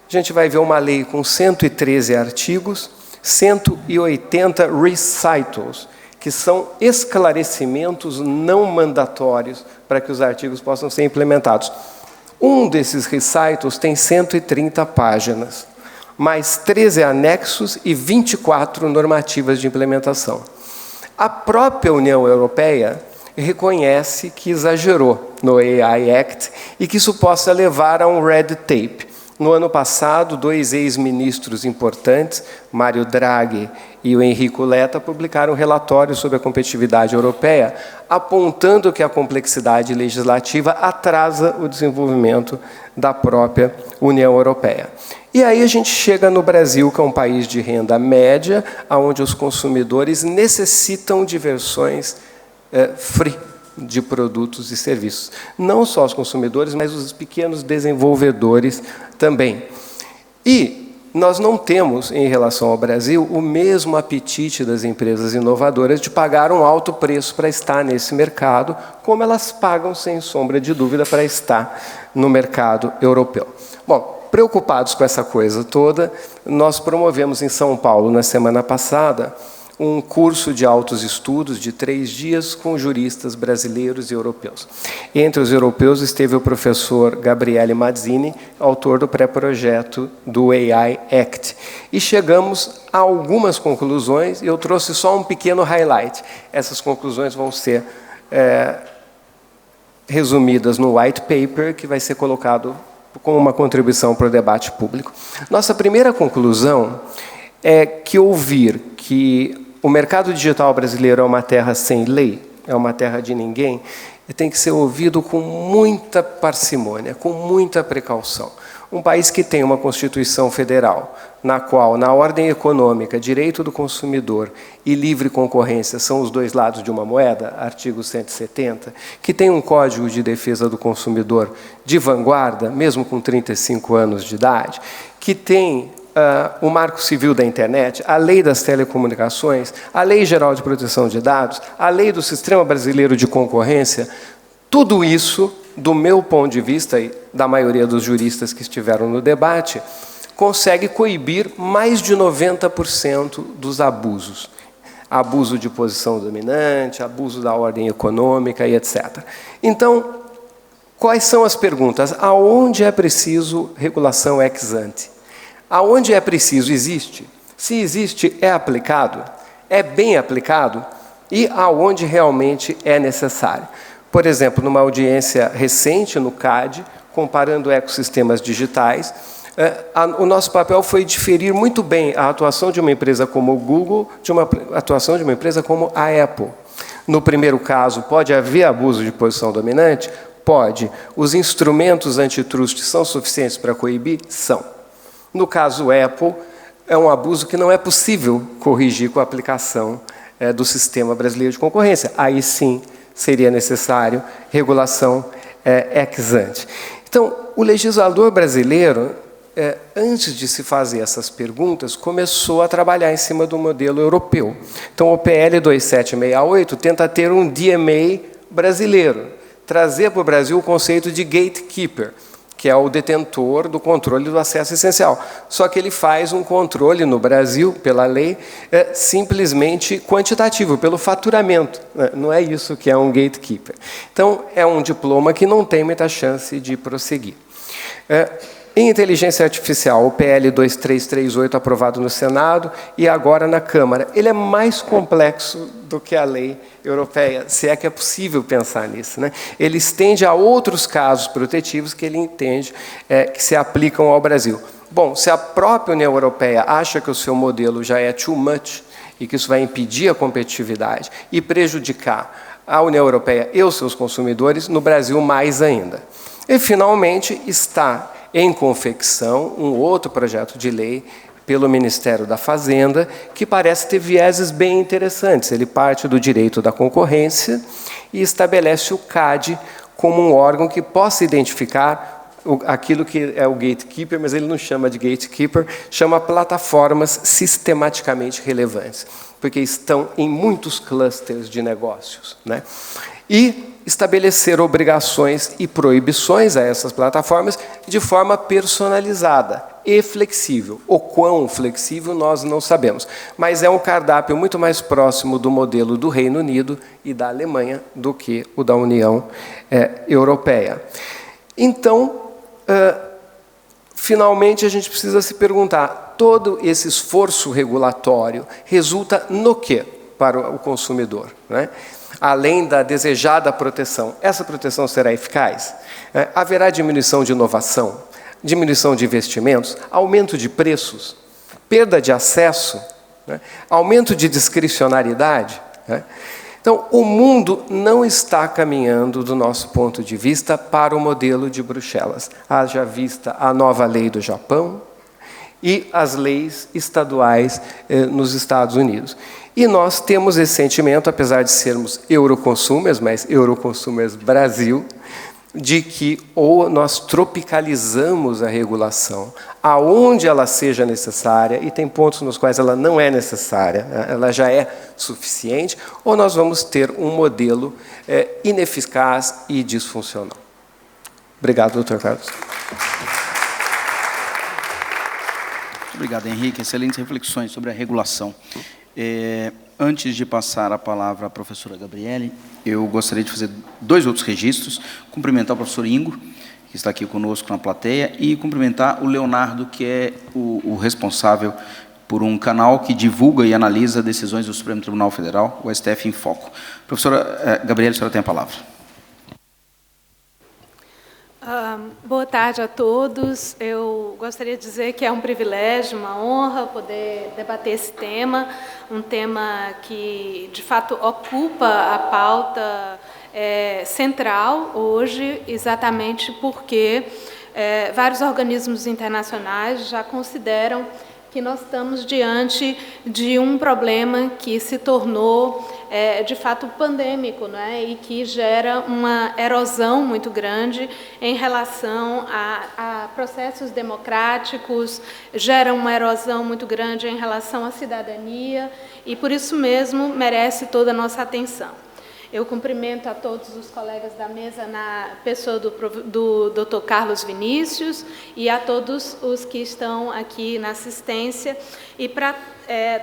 a gente vai ver uma lei com 113 artigos, 180 recitals, que são esclarecimentos não mandatórios para que os artigos possam ser implementados. Um desses recitals tem 130 páginas, mais 13 anexos e 24 normativas de implementação. A própria União Europeia reconhece que exagerou no AI Act e que isso possa levar a um red tape. No ano passado, 2 ex-ministros importantes, Mário Draghi e o Enrico Letta, publicaram um relatório sobre a competitividade europeia, apontando que a complexidade legislativa atrasa o desenvolvimento da própria União Europeia. E aí a gente chega no Brasil, que é um país de renda média, onde os consumidores necessitam de versões free de produtos e serviços. Não só os consumidores, mas os pequenos desenvolvedores também. E nós não temos, em relação ao Brasil, o mesmo apetite das empresas inovadoras de pagar um alto preço para estar nesse mercado, como elas pagam, sem sombra de dúvida, para estar no mercado europeu. Bom, preocupados com essa coisa toda, nós promovemos em São Paulo, na semana passada, um curso de altos estudos de 3 dias com juristas brasileiros e europeus. Entre os europeus esteve o professor Gabriele Mazzini, autor do pré-projeto do AI Act. E chegamos a algumas conclusões, e eu trouxe só um pequeno highlight. Essas conclusões vão ser resumidas no white paper, que vai ser colocado como uma contribuição para o debate público. Nossa primeira conclusão é que ouvir que o mercado digital brasileiro é uma terra sem lei, é uma terra de ninguém, e tem que ser ouvido com muita parcimônia, com muita precaução. Um país que tem uma Constituição Federal, na qual, na ordem econômica, direito do consumidor e livre concorrência são os 2 lados de uma moeda, artigo 170, que tem um Código de Defesa do Consumidor de vanguarda, mesmo com 35 anos de idade, que tem o Marco Civil da Internet, a Lei das Telecomunicações, a Lei Geral de Proteção de Dados, a Lei do Sistema Brasileiro de Concorrência, tudo isso, do meu ponto de vista e da maioria dos juristas que estiveram no debate, consegue coibir mais de 90% dos abusos. Abuso de posição dominante, abuso da ordem econômica e etc. Então, quais são as perguntas? Aonde é preciso regulação ex ante? Aonde é preciso, existe. Se existe, é aplicado, é bem aplicado, e aonde realmente é necessário. Por exemplo, numa audiência recente no CAD, comparando ecossistemas digitais, o nosso papel foi diferir muito bem a atuação de uma empresa como o Google de uma atuação de uma empresa como a Apple. No primeiro caso, pode haver abuso de posição dominante? Pode. Os instrumentos antitrust são suficientes para coibir? São. No caso Apple, é um abuso que não é possível corrigir com a aplicação do sistema brasileiro de concorrência. Aí sim seria necessário regulação ex ante. Então, o legislador brasileiro, antes de se fazer essas perguntas, começou a trabalhar em cima do modelo europeu. Então, o PL 2768 tenta ter um DMA brasileiro, trazer para o Brasil o conceito de gatekeeper, que é o detentor do controle do acesso essencial. Só que ele faz um controle no Brasil, pela lei, simplesmente quantitativo, pelo faturamento. Não é isso que é um gatekeeper. Então, é um diploma que não tem muita chance de prosseguir. Em inteligência artificial, o PL 2338 aprovado no Senado e agora na Câmara. Ele é mais complexo do que a lei europeia, se é que é possível pensar nisso, né? Ele estende a outros casos protetivos que ele entende que se aplicam ao Brasil. Bom, se a própria União Europeia acha que o seu modelo já é too much e que isso vai impedir a competitividade e prejudicar a União Europeia e os seus consumidores, no Brasil mais ainda. E, finalmente, está em confecção um outro projeto de lei pelo Ministério da Fazenda, que parece ter vieses bem interessantes. Ele parte do direito da concorrência e estabelece o CAD como um órgão que possa identificar aquilo que é o gatekeeper, mas ele não chama de gatekeeper, chama plataformas sistematicamente relevantes, porque estão em muitos clusters de negócios, né? E estabelecer obrigações e proibições a essas plataformas de forma personalizada e flexível. O quão flexível nós não sabemos, mas é um cardápio muito mais próximo do modelo do Reino Unido e da Alemanha do que o da União Europeia. Então, finalmente, a gente precisa se perguntar, todo esse esforço regulatório resulta no quê para o consumidor, né? Além da desejada proteção, essa proteção será eficaz? Haverá diminuição de inovação, diminuição de investimentos, aumento de preços, perda de acesso, né? Aumento de discricionariedade, né? Então, o mundo não está caminhando, do nosso ponto de vista, para o modelo de Bruxelas. Haja vista a nova lei do Japão e as leis estaduais nos Estados Unidos. E nós temos esse sentimento, apesar de sermos Euroconsumers, mas Euroconsumers Brasil, de que ou nós tropicalizamos a regulação aonde ela seja necessária, e tem pontos nos quais ela não é necessária, ela já é suficiente, ou nós vamos ter um modelo ineficaz e disfuncional. Obrigado, doutor Carlos. Obrigado, Henrique. Excelentes reflexões sobre a regulação. Antes de passar a palavra à professora Gabriele, eu gostaria de fazer 2 outros registros, cumprimentar o professor Ingo, que está aqui conosco na plateia, e cumprimentar o Leonardo, que é o responsável por um canal que divulga e analisa decisões do Supremo Tribunal Federal, o STF em Foco. Professora Gabriele, a senhora tem a palavra. Boa tarde a todos. Eu gostaria de dizer que é um privilégio, uma honra poder debater esse tema, um tema que, de fato, ocupa a pauta central hoje, exatamente porque vários organismos internacionais já consideram que nós estamos diante de um problema que se tornou, de fato, pandêmico, né? E que gera uma erosão muito grande em relação a processos democráticos, gera uma erosão muito grande em relação à cidadania, e, por isso mesmo, merece toda a nossa atenção. Eu cumprimento a todos os colegas da mesa na pessoa do Dr. Carlos Vinícius e a todos os que estão aqui na assistência. E para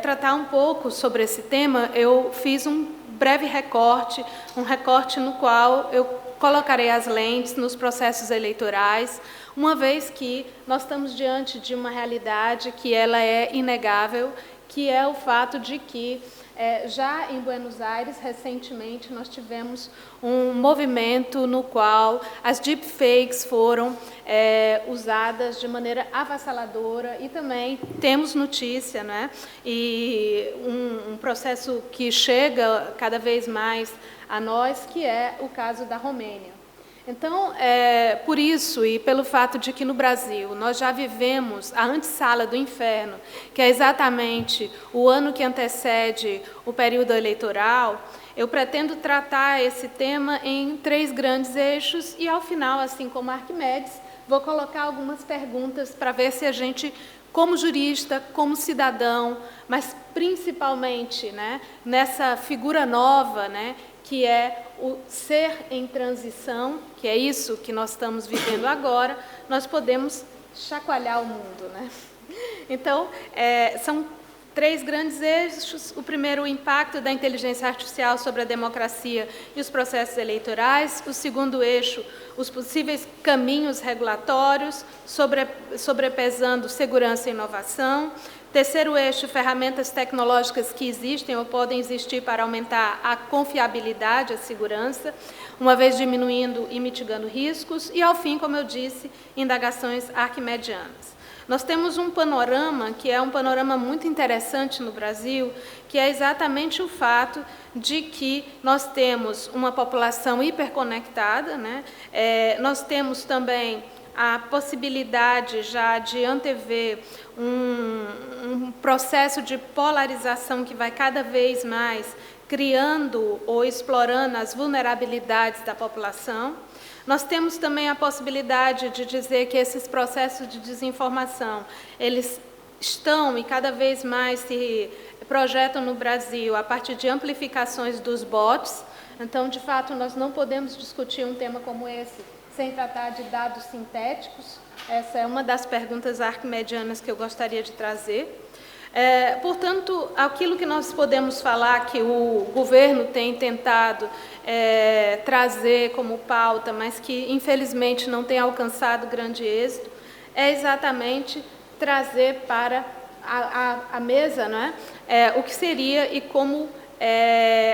tratar um pouco sobre esse tema, eu fiz um breve recorte, um recorte no qual eu colocarei as lentes nos processos eleitorais, uma vez que nós estamos diante de uma realidade que ela é inegável, que é o fato de que Já em Buenos Aires, recentemente, nós tivemos um movimento no qual as deepfakes foram usadas de maneira avassaladora e também temos notícia, né? E um processo que chega cada vez mais a nós, que é o caso da Romênia. Então, por isso e pelo fato de que no Brasil nós já vivemos a antessala do inferno, que é exatamente o ano que antecede o período eleitoral, eu pretendo tratar esse tema em 3 grandes eixos e, ao final, assim como Arquimedes, vou colocar algumas perguntas para ver se a gente, como jurista, como cidadão, mas principalmente, né, nessa figura nova, né, que é o ser em transição, que é isso que nós estamos vivendo agora, nós podemos chacoalhar o mundo, né? Então, são 3 grandes eixos. O primeiro, o impacto da inteligência artificial sobre a democracia e os processos eleitorais. O segundo eixo, os possíveis caminhos regulatórios, sobrepesando segurança e inovação. Terceiro eixo, ferramentas tecnológicas que existem ou podem existir para aumentar a confiabilidade, a segurança, uma vez diminuindo e mitigando riscos. E, ao fim, como eu disse, indagações arquimedianas. Nós temos um panorama que é um panorama muito interessante no Brasil, que é exatamente o fato de que nós temos uma população hiperconectada, né? Nós temos também a possibilidade já de antever um processo de polarização que vai cada vez mais criando ou explorando as vulnerabilidades da população. Nós temos também a possibilidade de dizer que esses processos de desinformação, eles estão e cada vez mais se projetam no Brasil a partir de amplificações dos bots. Então, de fato, nós não podemos discutir um tema como esse sem tratar de dados sintéticos. Essa é uma das perguntas arquimedianas que eu gostaria de trazer. Portanto, aquilo que nós podemos falar que o governo tem tentado trazer como pauta, mas que infelizmente não tem alcançado grande êxito, é exatamente trazer para a mesa, não é? O que seria e como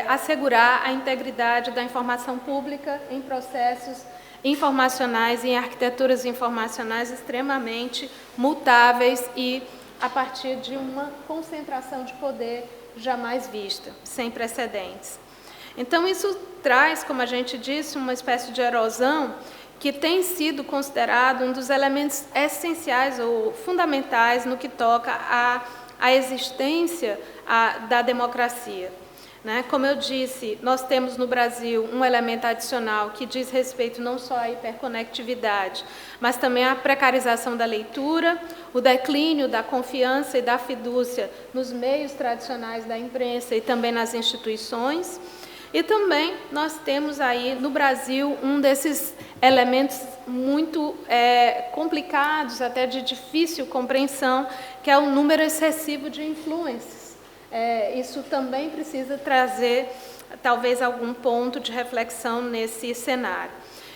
assegurar a integridade da informação pública em processos informacionais e em arquiteturas informacionais extremamente mutáveis e a partir de uma concentração de poder jamais vista, sem precedentes. Então, isso traz, como a gente disse, uma espécie de erosão que tem sido considerado um dos elementos essenciais ou fundamentais no que toca à existência da democracia. Né? Como eu disse, nós temos no Brasil um elemento adicional que diz respeito não só à hiperconectividade, mas também à precarização da leitura, o declínio da confiança e da fidúcia nos meios tradicionais da imprensa e também nas instituições. E também nós temos aí no Brasil um desses elementos muito complicados, até de difícil compreensão, que é o número excessivo de influencers. Isso também precisa trazer, talvez, algum ponto de reflexão nesse cenário.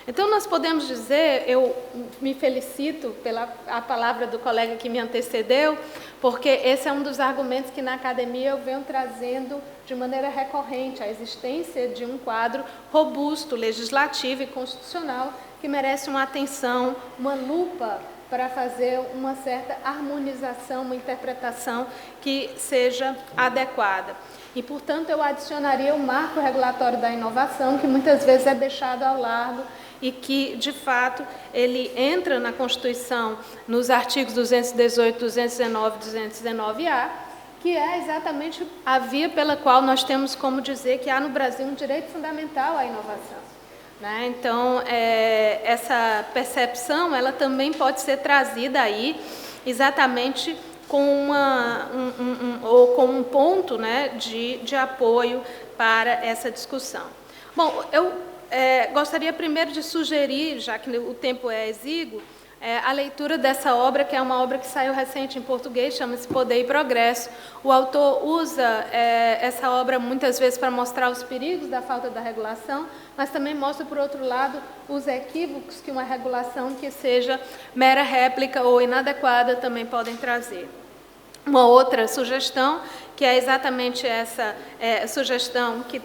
Então, nós podemos dizer, eu me felicito pela palavra do colega que me antecedeu, porque esse é um dos argumentos que na academia eu venho trazendo de maneira recorrente, a existência de um quadro robusto, legislativo e constitucional, que merece uma atenção, uma lupa para fazer uma certa harmonização, uma interpretação que seja adequada. E, portanto, eu adicionaria o marco regulatório da inovação, que muitas vezes é deixado ao largo e que, de fato, ele entra na Constituição nos artigos 218, 219 e 219-A, que é exatamente a via pela qual nós temos como dizer que há no Brasil um direito fundamental à inovação. Né? Então, essa percepção ela também pode ser trazida aí exatamente com, com um ponto, né, de apoio para essa discussão. Bom, eu gostaria primeiro de sugerir, já que o tempo é exíguo, a leitura dessa obra, que é uma obra que saiu recente em português, chama-se Poder e Progresso. O autor usa essa obra muitas vezes para mostrar os perigos da falta da regulação, mas também mostra, por outro lado, os equívocos que uma regulação que seja mera réplica ou inadequada também podem trazer. uma outra sugestão, que é exatamente essa sugestão que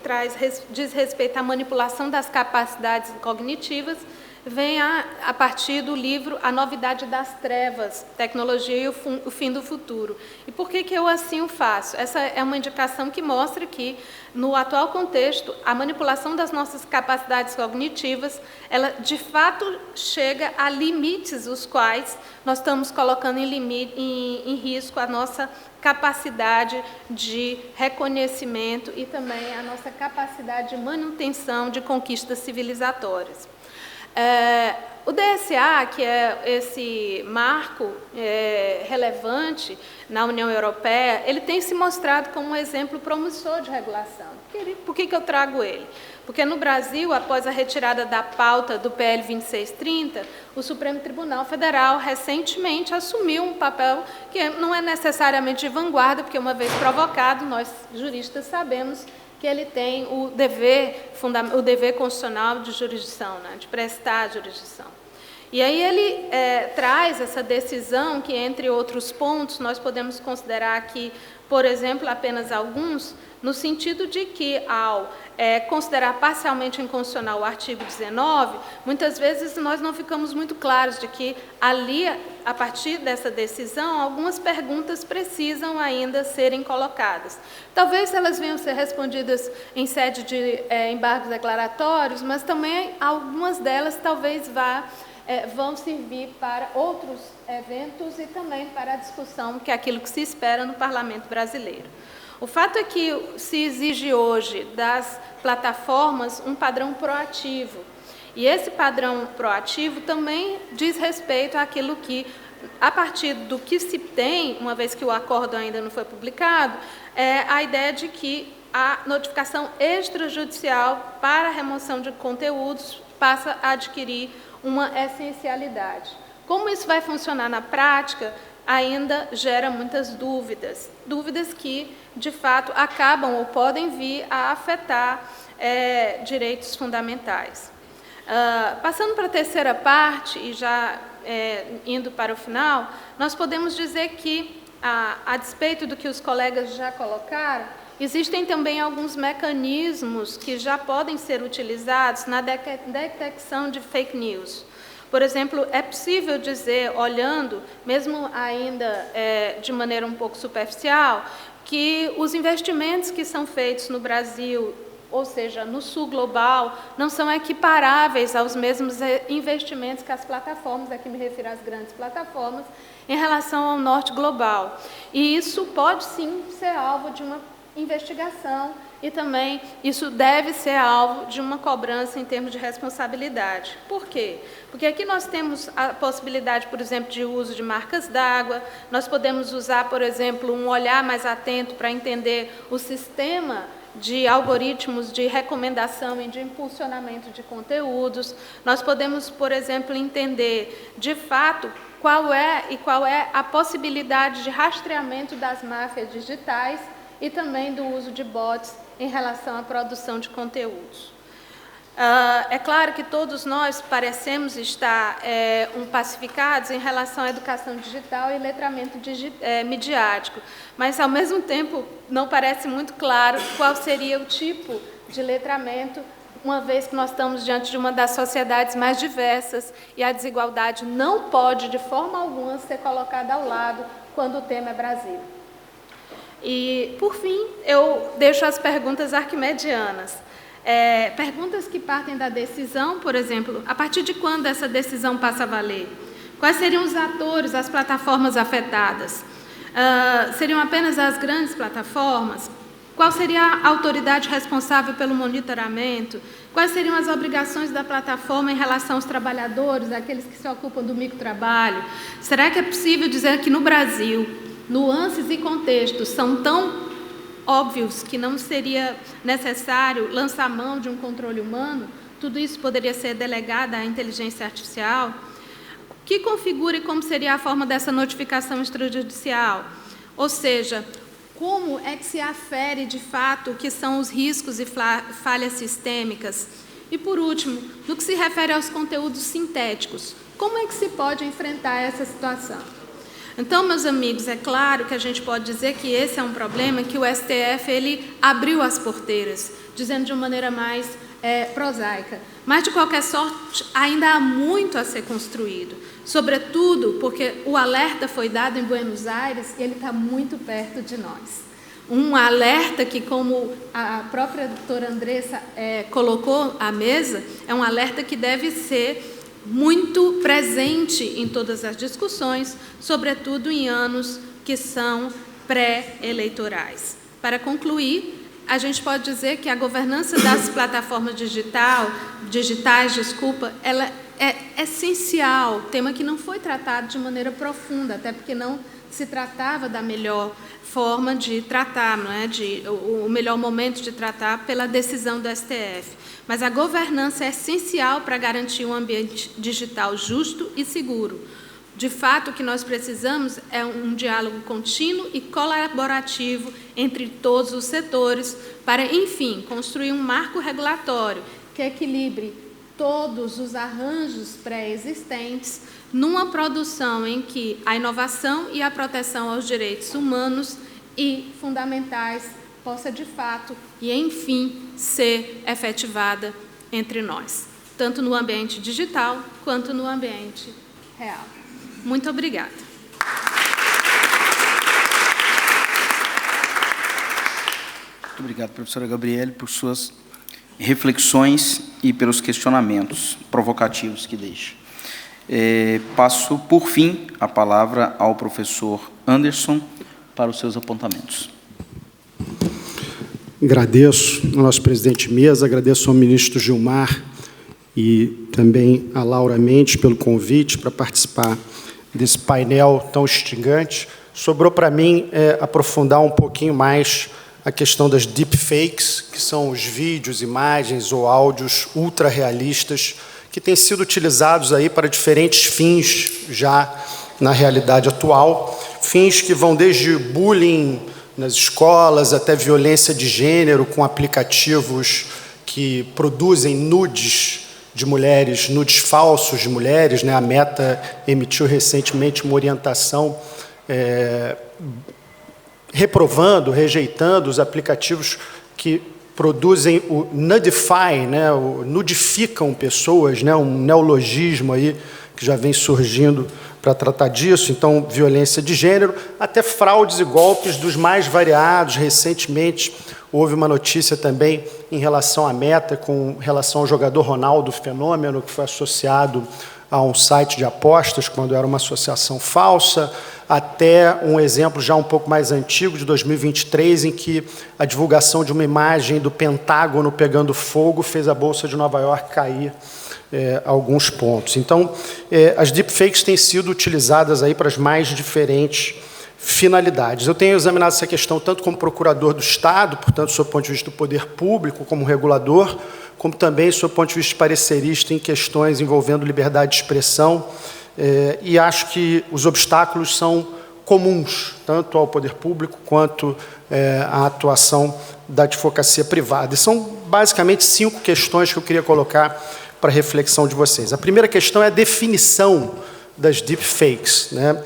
diz respeito à manipulação das capacidades cognitivas, vem a partir do livro A Novidade das Trevas, Tecnologia e o Fim do Futuro. E por que eu assim o faço? Essa é uma indicação que mostra que, no atual contexto, a manipulação das nossas capacidades cognitivas, ela, de fato, chega a limites os quais nós estamos colocando em risco a nossa capacidade de reconhecimento e também a nossa capacidade de manutenção de conquistas civilizatórias. O DSA, que é esse marco relevante na União Europeia, ele tem se mostrado como um exemplo promissor de regulação. Por que eu trago ele? Porque no Brasil, após a retirada da pauta do PL 2630, o Supremo Tribunal Federal recentemente assumiu um papel que não é necessariamente de vanguarda, porque uma vez provocado, nós juristas sabemos que ele tem o dever constitucional de jurisdição, né, de prestar jurisdição. E aí ele traz essa decisão que, entre outros pontos, nós podemos considerar aqui, por exemplo, apenas alguns, no sentido de que, ao considerar parcialmente inconstitucional o artigo 19, muitas vezes nós não ficamos muito claros de que ali, a partir dessa decisão, algumas perguntas precisam ainda serem colocadas. Talvez elas venham ser respondidas em sede de embargos declaratórios, mas também algumas delas talvez vão servir para outros eventos e também para a discussão, que é aquilo que se espera no Parlamento brasileiro. O fato é que se exige hoje das plataformas um padrão proativo, e esse padrão proativo também diz respeito àquilo que, a partir do que se tem, uma vez que o acordo ainda não foi publicado, é a ideia de que a notificação extrajudicial para a remoção de conteúdos passa a adquirir uma essencialidade. Como isso vai funcionar na prática, ainda gera muitas dúvidas que, de fato, acabam ou podem vir a afetar direitos fundamentais. Passando para a terceira parte, e já indo para o final, nós podemos dizer que, a despeito do que os colegas já colocaram, existem também alguns mecanismos que já podem ser utilizados na detecção de fake news. Por exemplo, é possível dizer, olhando, mesmo ainda de maneira um pouco superficial, que os investimentos que são feitos no Brasil, ou seja, no sul global, não são equiparáveis aos mesmos investimentos que as plataformas, aqui me refiro às grandes plataformas, em relação ao norte global. E isso pode sim ser alvo de uma investigação e também isso deve ser alvo de uma cobrança em termos de responsabilidade. Por quê? Porque aqui nós temos a possibilidade, por exemplo, de uso de marcas d'água, nós podemos usar, por exemplo, um olhar mais atento para entender o sistema de algoritmos de recomendação e de impulsionamento de conteúdos, nós podemos, por exemplo, entender, de fato, qual é a possibilidade de rastreamento das máfias digitais e também do uso de bots em relação à produção de conteúdos. É claro que todos nós parecemos estar pacificados em relação à educação digital e letramento midiático, mas, ao mesmo tempo, não parece muito claro qual seria o tipo de letramento, uma vez que nós estamos diante de uma das sociedades mais diversas e a desigualdade não pode, de forma alguma, ser colocada ao lado quando o tema é Brasil. E, por fim, eu deixo as perguntas arquimedianas. Perguntas que partem da decisão, por exemplo, a partir de quando essa decisão passa a valer? Quais seriam os atores, as plataformas afetadas? Seriam apenas as grandes plataformas? Qual seria a autoridade responsável pelo monitoramento? Quais seriam as obrigações da plataforma em relação aos trabalhadores, aqueles que se ocupam do microtrabalho? Será que é possível dizer que no Brasil nuances e contextos são tão óbvios que não seria necessário lançar mão de um controle humano? Tudo isso poderia ser delegado à inteligência artificial? O que configura e como seria a forma dessa notificação extrajudicial? Ou seja, como é que se afere, de fato, o que são os riscos e falhas sistêmicas? E, por último, no que se refere aos conteúdos sintéticos, como é que se pode enfrentar essa situação? Então, meus amigos, é claro que a gente pode dizer que esse é um problema que o STF ele abriu as porteiras, dizendo de uma maneira mais prosaica. Mas, de qualquer sorte, ainda há muito a ser construído, sobretudo porque o alerta foi dado em Buenos Aires e ele está muito perto de nós. Um alerta que, como a própria doutora Andressa colocou à mesa, é um alerta que deve ser muito presente em todas as discussões, sobretudo em anos que são pré-eleitorais. Para concluir, a gente pode dizer que a governança das plataformas digitais, ela é essencial, tema que não foi tratado de maneira profunda, até porque não se tratava da melhor forma de tratar, não é? O melhor momento de tratar pela decisão do STF. Mas a governança é essencial para garantir um ambiente digital justo e seguro. De fato, o que nós precisamos é um diálogo contínuo e colaborativo entre todos os setores para, enfim, construir um marco regulatório que equilibre todos os arranjos pré-existentes numa produção em que a inovação e a proteção aos direitos humanos e fundamentais possa, de fato, e enfim, ser efetivada entre nós, tanto no ambiente digital quanto no ambiente real. Muito obrigada. Muito obrigado, professora Gabriele, por suas reflexões e pelos questionamentos provocativos que deixa. Passo, por fim, a palavra ao professor Anderson para os seus apontamentos. Agradeço ao nosso presidente de mesa, agradeço ao ministro Gilmar e também a Laura Mendes pelo convite para participar desse painel tão instigante. Sobrou para mim aprofundar um pouquinho mais a questão das deepfakes, que são os vídeos, imagens ou áudios ultra-realistas que têm sido utilizados aí para diferentes fins já na realidade atual, fins que vão desde bullying nas escolas até violência de gênero com aplicativos que produzem nudes de mulheres, nudes falsos de mulheres, né? A Meta emitiu recentemente uma orientação reprovando, rejeitando os aplicativos que produzem o nudify, né? Nudificam pessoas, né? Um neologismo aí que já vem surgindo para tratar disso. Então, violência de gênero, até fraudes e golpes dos mais variados. Recentemente, houve uma notícia também em relação à Meta, com relação ao jogador Ronaldo Fenômeno, que foi associado a um site de apostas, quando era uma associação falsa, até um exemplo já um pouco mais antigo, de 2023, em que a divulgação de uma imagem do Pentágono pegando fogo fez a Bolsa de Nova York cair alguns pontos. Então, as deepfakes têm sido utilizadas aí para as mais diferentes finalidades. Eu tenho examinado essa questão tanto como procurador do Estado, portanto, sob o ponto de vista do poder público, como regulador, como também sob o ponto de vista parecerista em questões envolvendo liberdade de expressão, e acho que os obstáculos são comuns, tanto ao poder público quanto à atuação da advocacia privada. E são basicamente 5 questões que eu queria colocar para a reflexão de vocês. A primeira questão é a definição das deepfakes, né?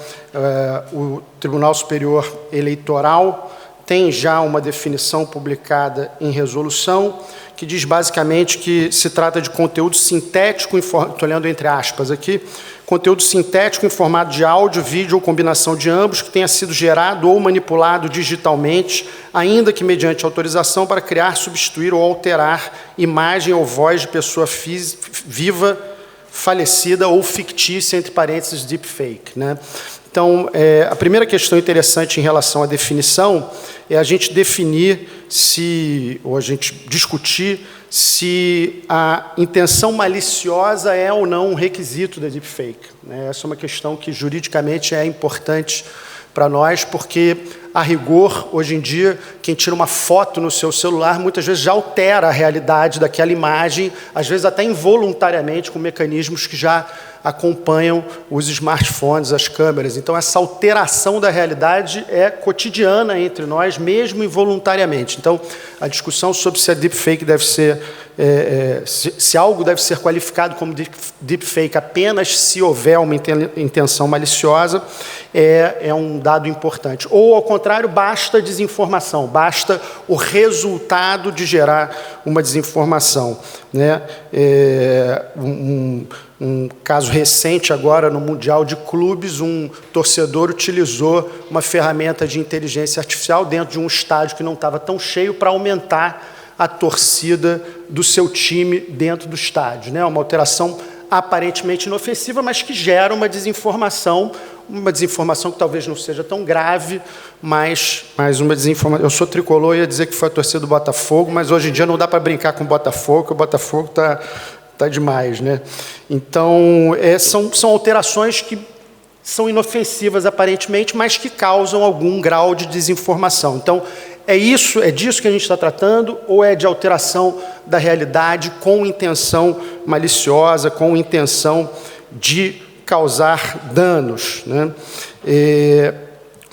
O Tribunal Superior Eleitoral tem já uma definição publicada em resolução que diz basicamente que se trata de conteúdo sintético, estou lendo entre aspas aqui, conteúdo sintético em formato de áudio, vídeo ou combinação de ambos que tenha sido gerado ou manipulado digitalmente, ainda que mediante autorização para criar, substituir ou alterar imagem ou voz de pessoa viva, falecida ou fictícia, entre parênteses, deepfake, né? Então, a primeira questão interessante em relação à definição é a gente definir ou a gente discutir se a intenção maliciosa é ou não um requisito da deepfake, né? Essa é uma questão que juridicamente é importante para nós, porque, a rigor, hoje em dia, quem tira uma foto no seu celular, muitas vezes já altera a realidade daquela imagem, às vezes até involuntariamente, com mecanismos que já acompanham os smartphones, as câmeras. Então, essa alteração da realidade é cotidiana entre nós, mesmo involuntariamente. Então, a discussão sobre se a deepfake deve ser, se algo deve ser qualificado como deepfake apenas se houver uma intenção maliciosa, é um dado importante. Ou, ao contrário, basta desinformação, basta o resultado de gerar uma desinformação, né? Um caso recente agora no Mundial de Clubes, um torcedor utilizou uma ferramenta de inteligência artificial dentro de um estádio que não estava tão cheio para aumentar a torcida do seu time dentro do estádio, né? Uma alteração aparentemente inofensiva, mas que gera uma desinformação que talvez não seja tão grave, mas uma desinformação. Eu sou tricolor e ia dizer que foi a torcida do Botafogo, mas hoje em dia não dá para brincar com o Botafogo, porque o Botafogo está demais, né? Então, são alterações que são inofensivas aparentemente, mas que causam algum grau de desinformação. Então, é disso que a gente está tratando, ou é de alteração da realidade com intenção maliciosa, com intenção de causar danos, né?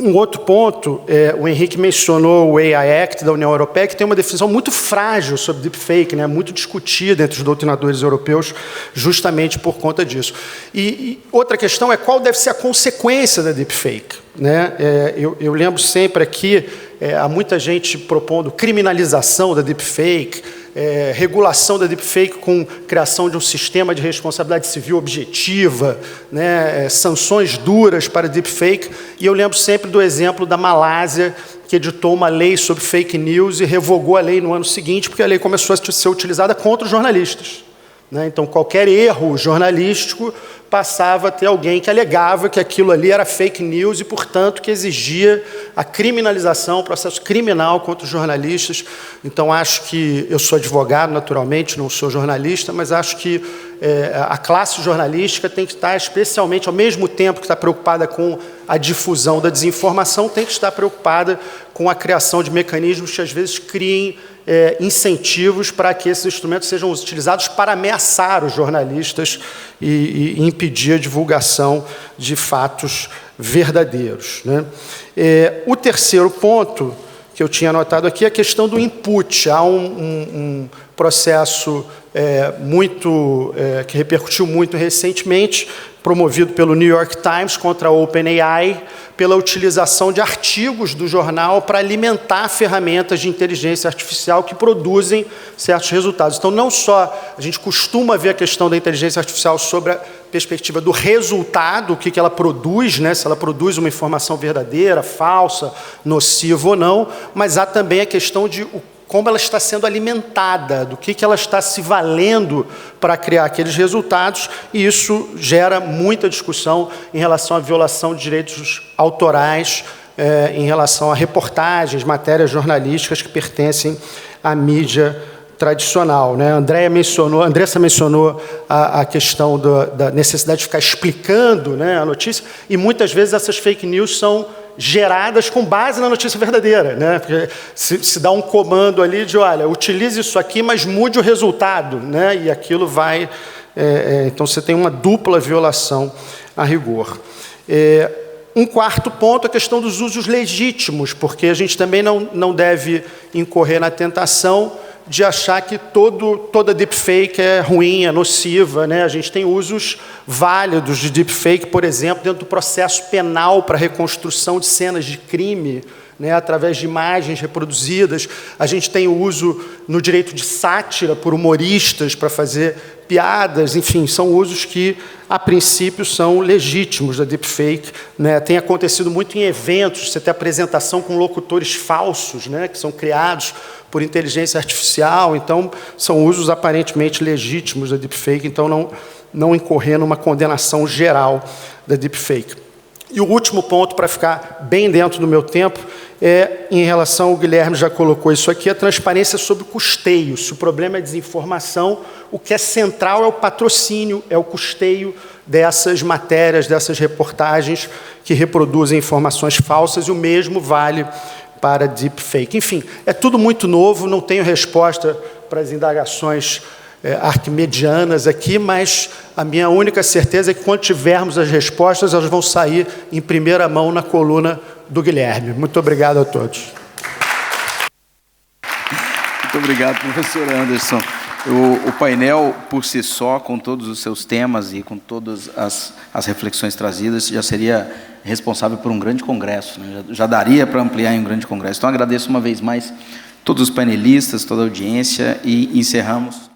Um outro ponto, o Henrique mencionou o AI Act da União Europeia, que tem uma definição muito frágil sobre deepfake, né, muito discutida entre os doutrinadores europeus, justamente por conta disso. E outra questão é qual deve ser a consequência da deepfake, né? Eu lembro sempre aqui, há muita gente propondo criminalização da deepfake, regulação da deepfake com criação de um sistema de responsabilidade civil objetiva, né, sanções duras para deepfake, e eu lembro sempre do exemplo da Malásia, que editou uma lei sobre fake news e revogou a lei no ano seguinte, porque a lei começou a ser utilizada contra os jornalistas, né? Então, qualquer erro jornalístico passava a ter alguém que alegava que aquilo ali era fake news e, portanto, que exigia a criminalização, o processo criminal contra os jornalistas. Então, acho que... Eu sou advogado, naturalmente, não sou jornalista, mas acho que a classe jornalística tem que estar especialmente, ao mesmo tempo que está preocupada com a difusão da desinformação, tem que estar preocupada com a criação de mecanismos que, às vezes, criem incentivos para que esses instrumentos sejam utilizados para ameaçar os jornalistas e impedir a divulgação de fatos verdadeiros, né? O terceiro ponto que eu tinha anotado aqui é a questão do input. Há um processo que repercutiu muito recentemente, promovido pelo New York Times contra a OpenAI, pela utilização de artigos do jornal para alimentar ferramentas de inteligência artificial que produzem certos resultados. Então, não só a gente costuma ver a questão da inteligência artificial sobre a perspectiva do resultado, o que ela produz, né? Se ela produz uma informação verdadeira, falsa, nociva ou não, mas há também a questão de como ela está sendo alimentada, do que ela está se valendo para criar aqueles resultados, e isso gera muita discussão em relação à violação de direitos autorais, em relação a reportagens, matérias jornalísticas que pertencem à mídia tradicional, né? Andressa mencionou a questão da necessidade de ficar explicando, né, a notícia, e muitas vezes essas fake news são geradas com base na notícia verdadeira, né? Porque se dá um comando ali de, olha, utilize isso aqui, mas mude o resultado, né? E aquilo vai... então, você tem uma dupla violação a rigor. Um quarto ponto é a questão dos usos legítimos, porque a gente também não deve incorrer na tentação de achar que toda deepfake é ruim, é nociva, né? A gente tem usos válidos de deepfake, por exemplo, dentro do processo penal para reconstrução de cenas de crime, né, através de imagens reproduzidas. A gente tem o uso no direito de sátira por humoristas para fazer piadas, enfim, são usos que, a princípio, são legítimos da deepfake, né? Tem acontecido muito em eventos, você tem apresentação com locutores falsos, né, que são criados por inteligência artificial, então são usos aparentemente legítimos da deepfake, então não incorrer numa condenação geral da deepfake. E o último ponto, para ficar bem dentro do meu tempo, em relação, o Guilherme já colocou isso aqui, a transparência sobre o custeio. Se o problema é desinformação, o que é central é o patrocínio, é o custeio dessas matérias, dessas reportagens que reproduzem informações falsas, e o mesmo vale para deepfake. Enfim, é tudo muito novo, não tenho resposta para as indagações arquimedianas aqui, mas a minha única certeza é que, quando tivermos as respostas, elas vão sair em primeira mão na coluna do Guilherme. Muito obrigado a todos. Muito obrigado, professor Anderson. O painel, por si só, com todos os seus temas e com todas as reflexões trazidas, já seria responsável por um grande congresso, né? Já daria para ampliar em um grande congresso. Então, agradeço uma vez mais todos os painelistas, toda a audiência, e encerramos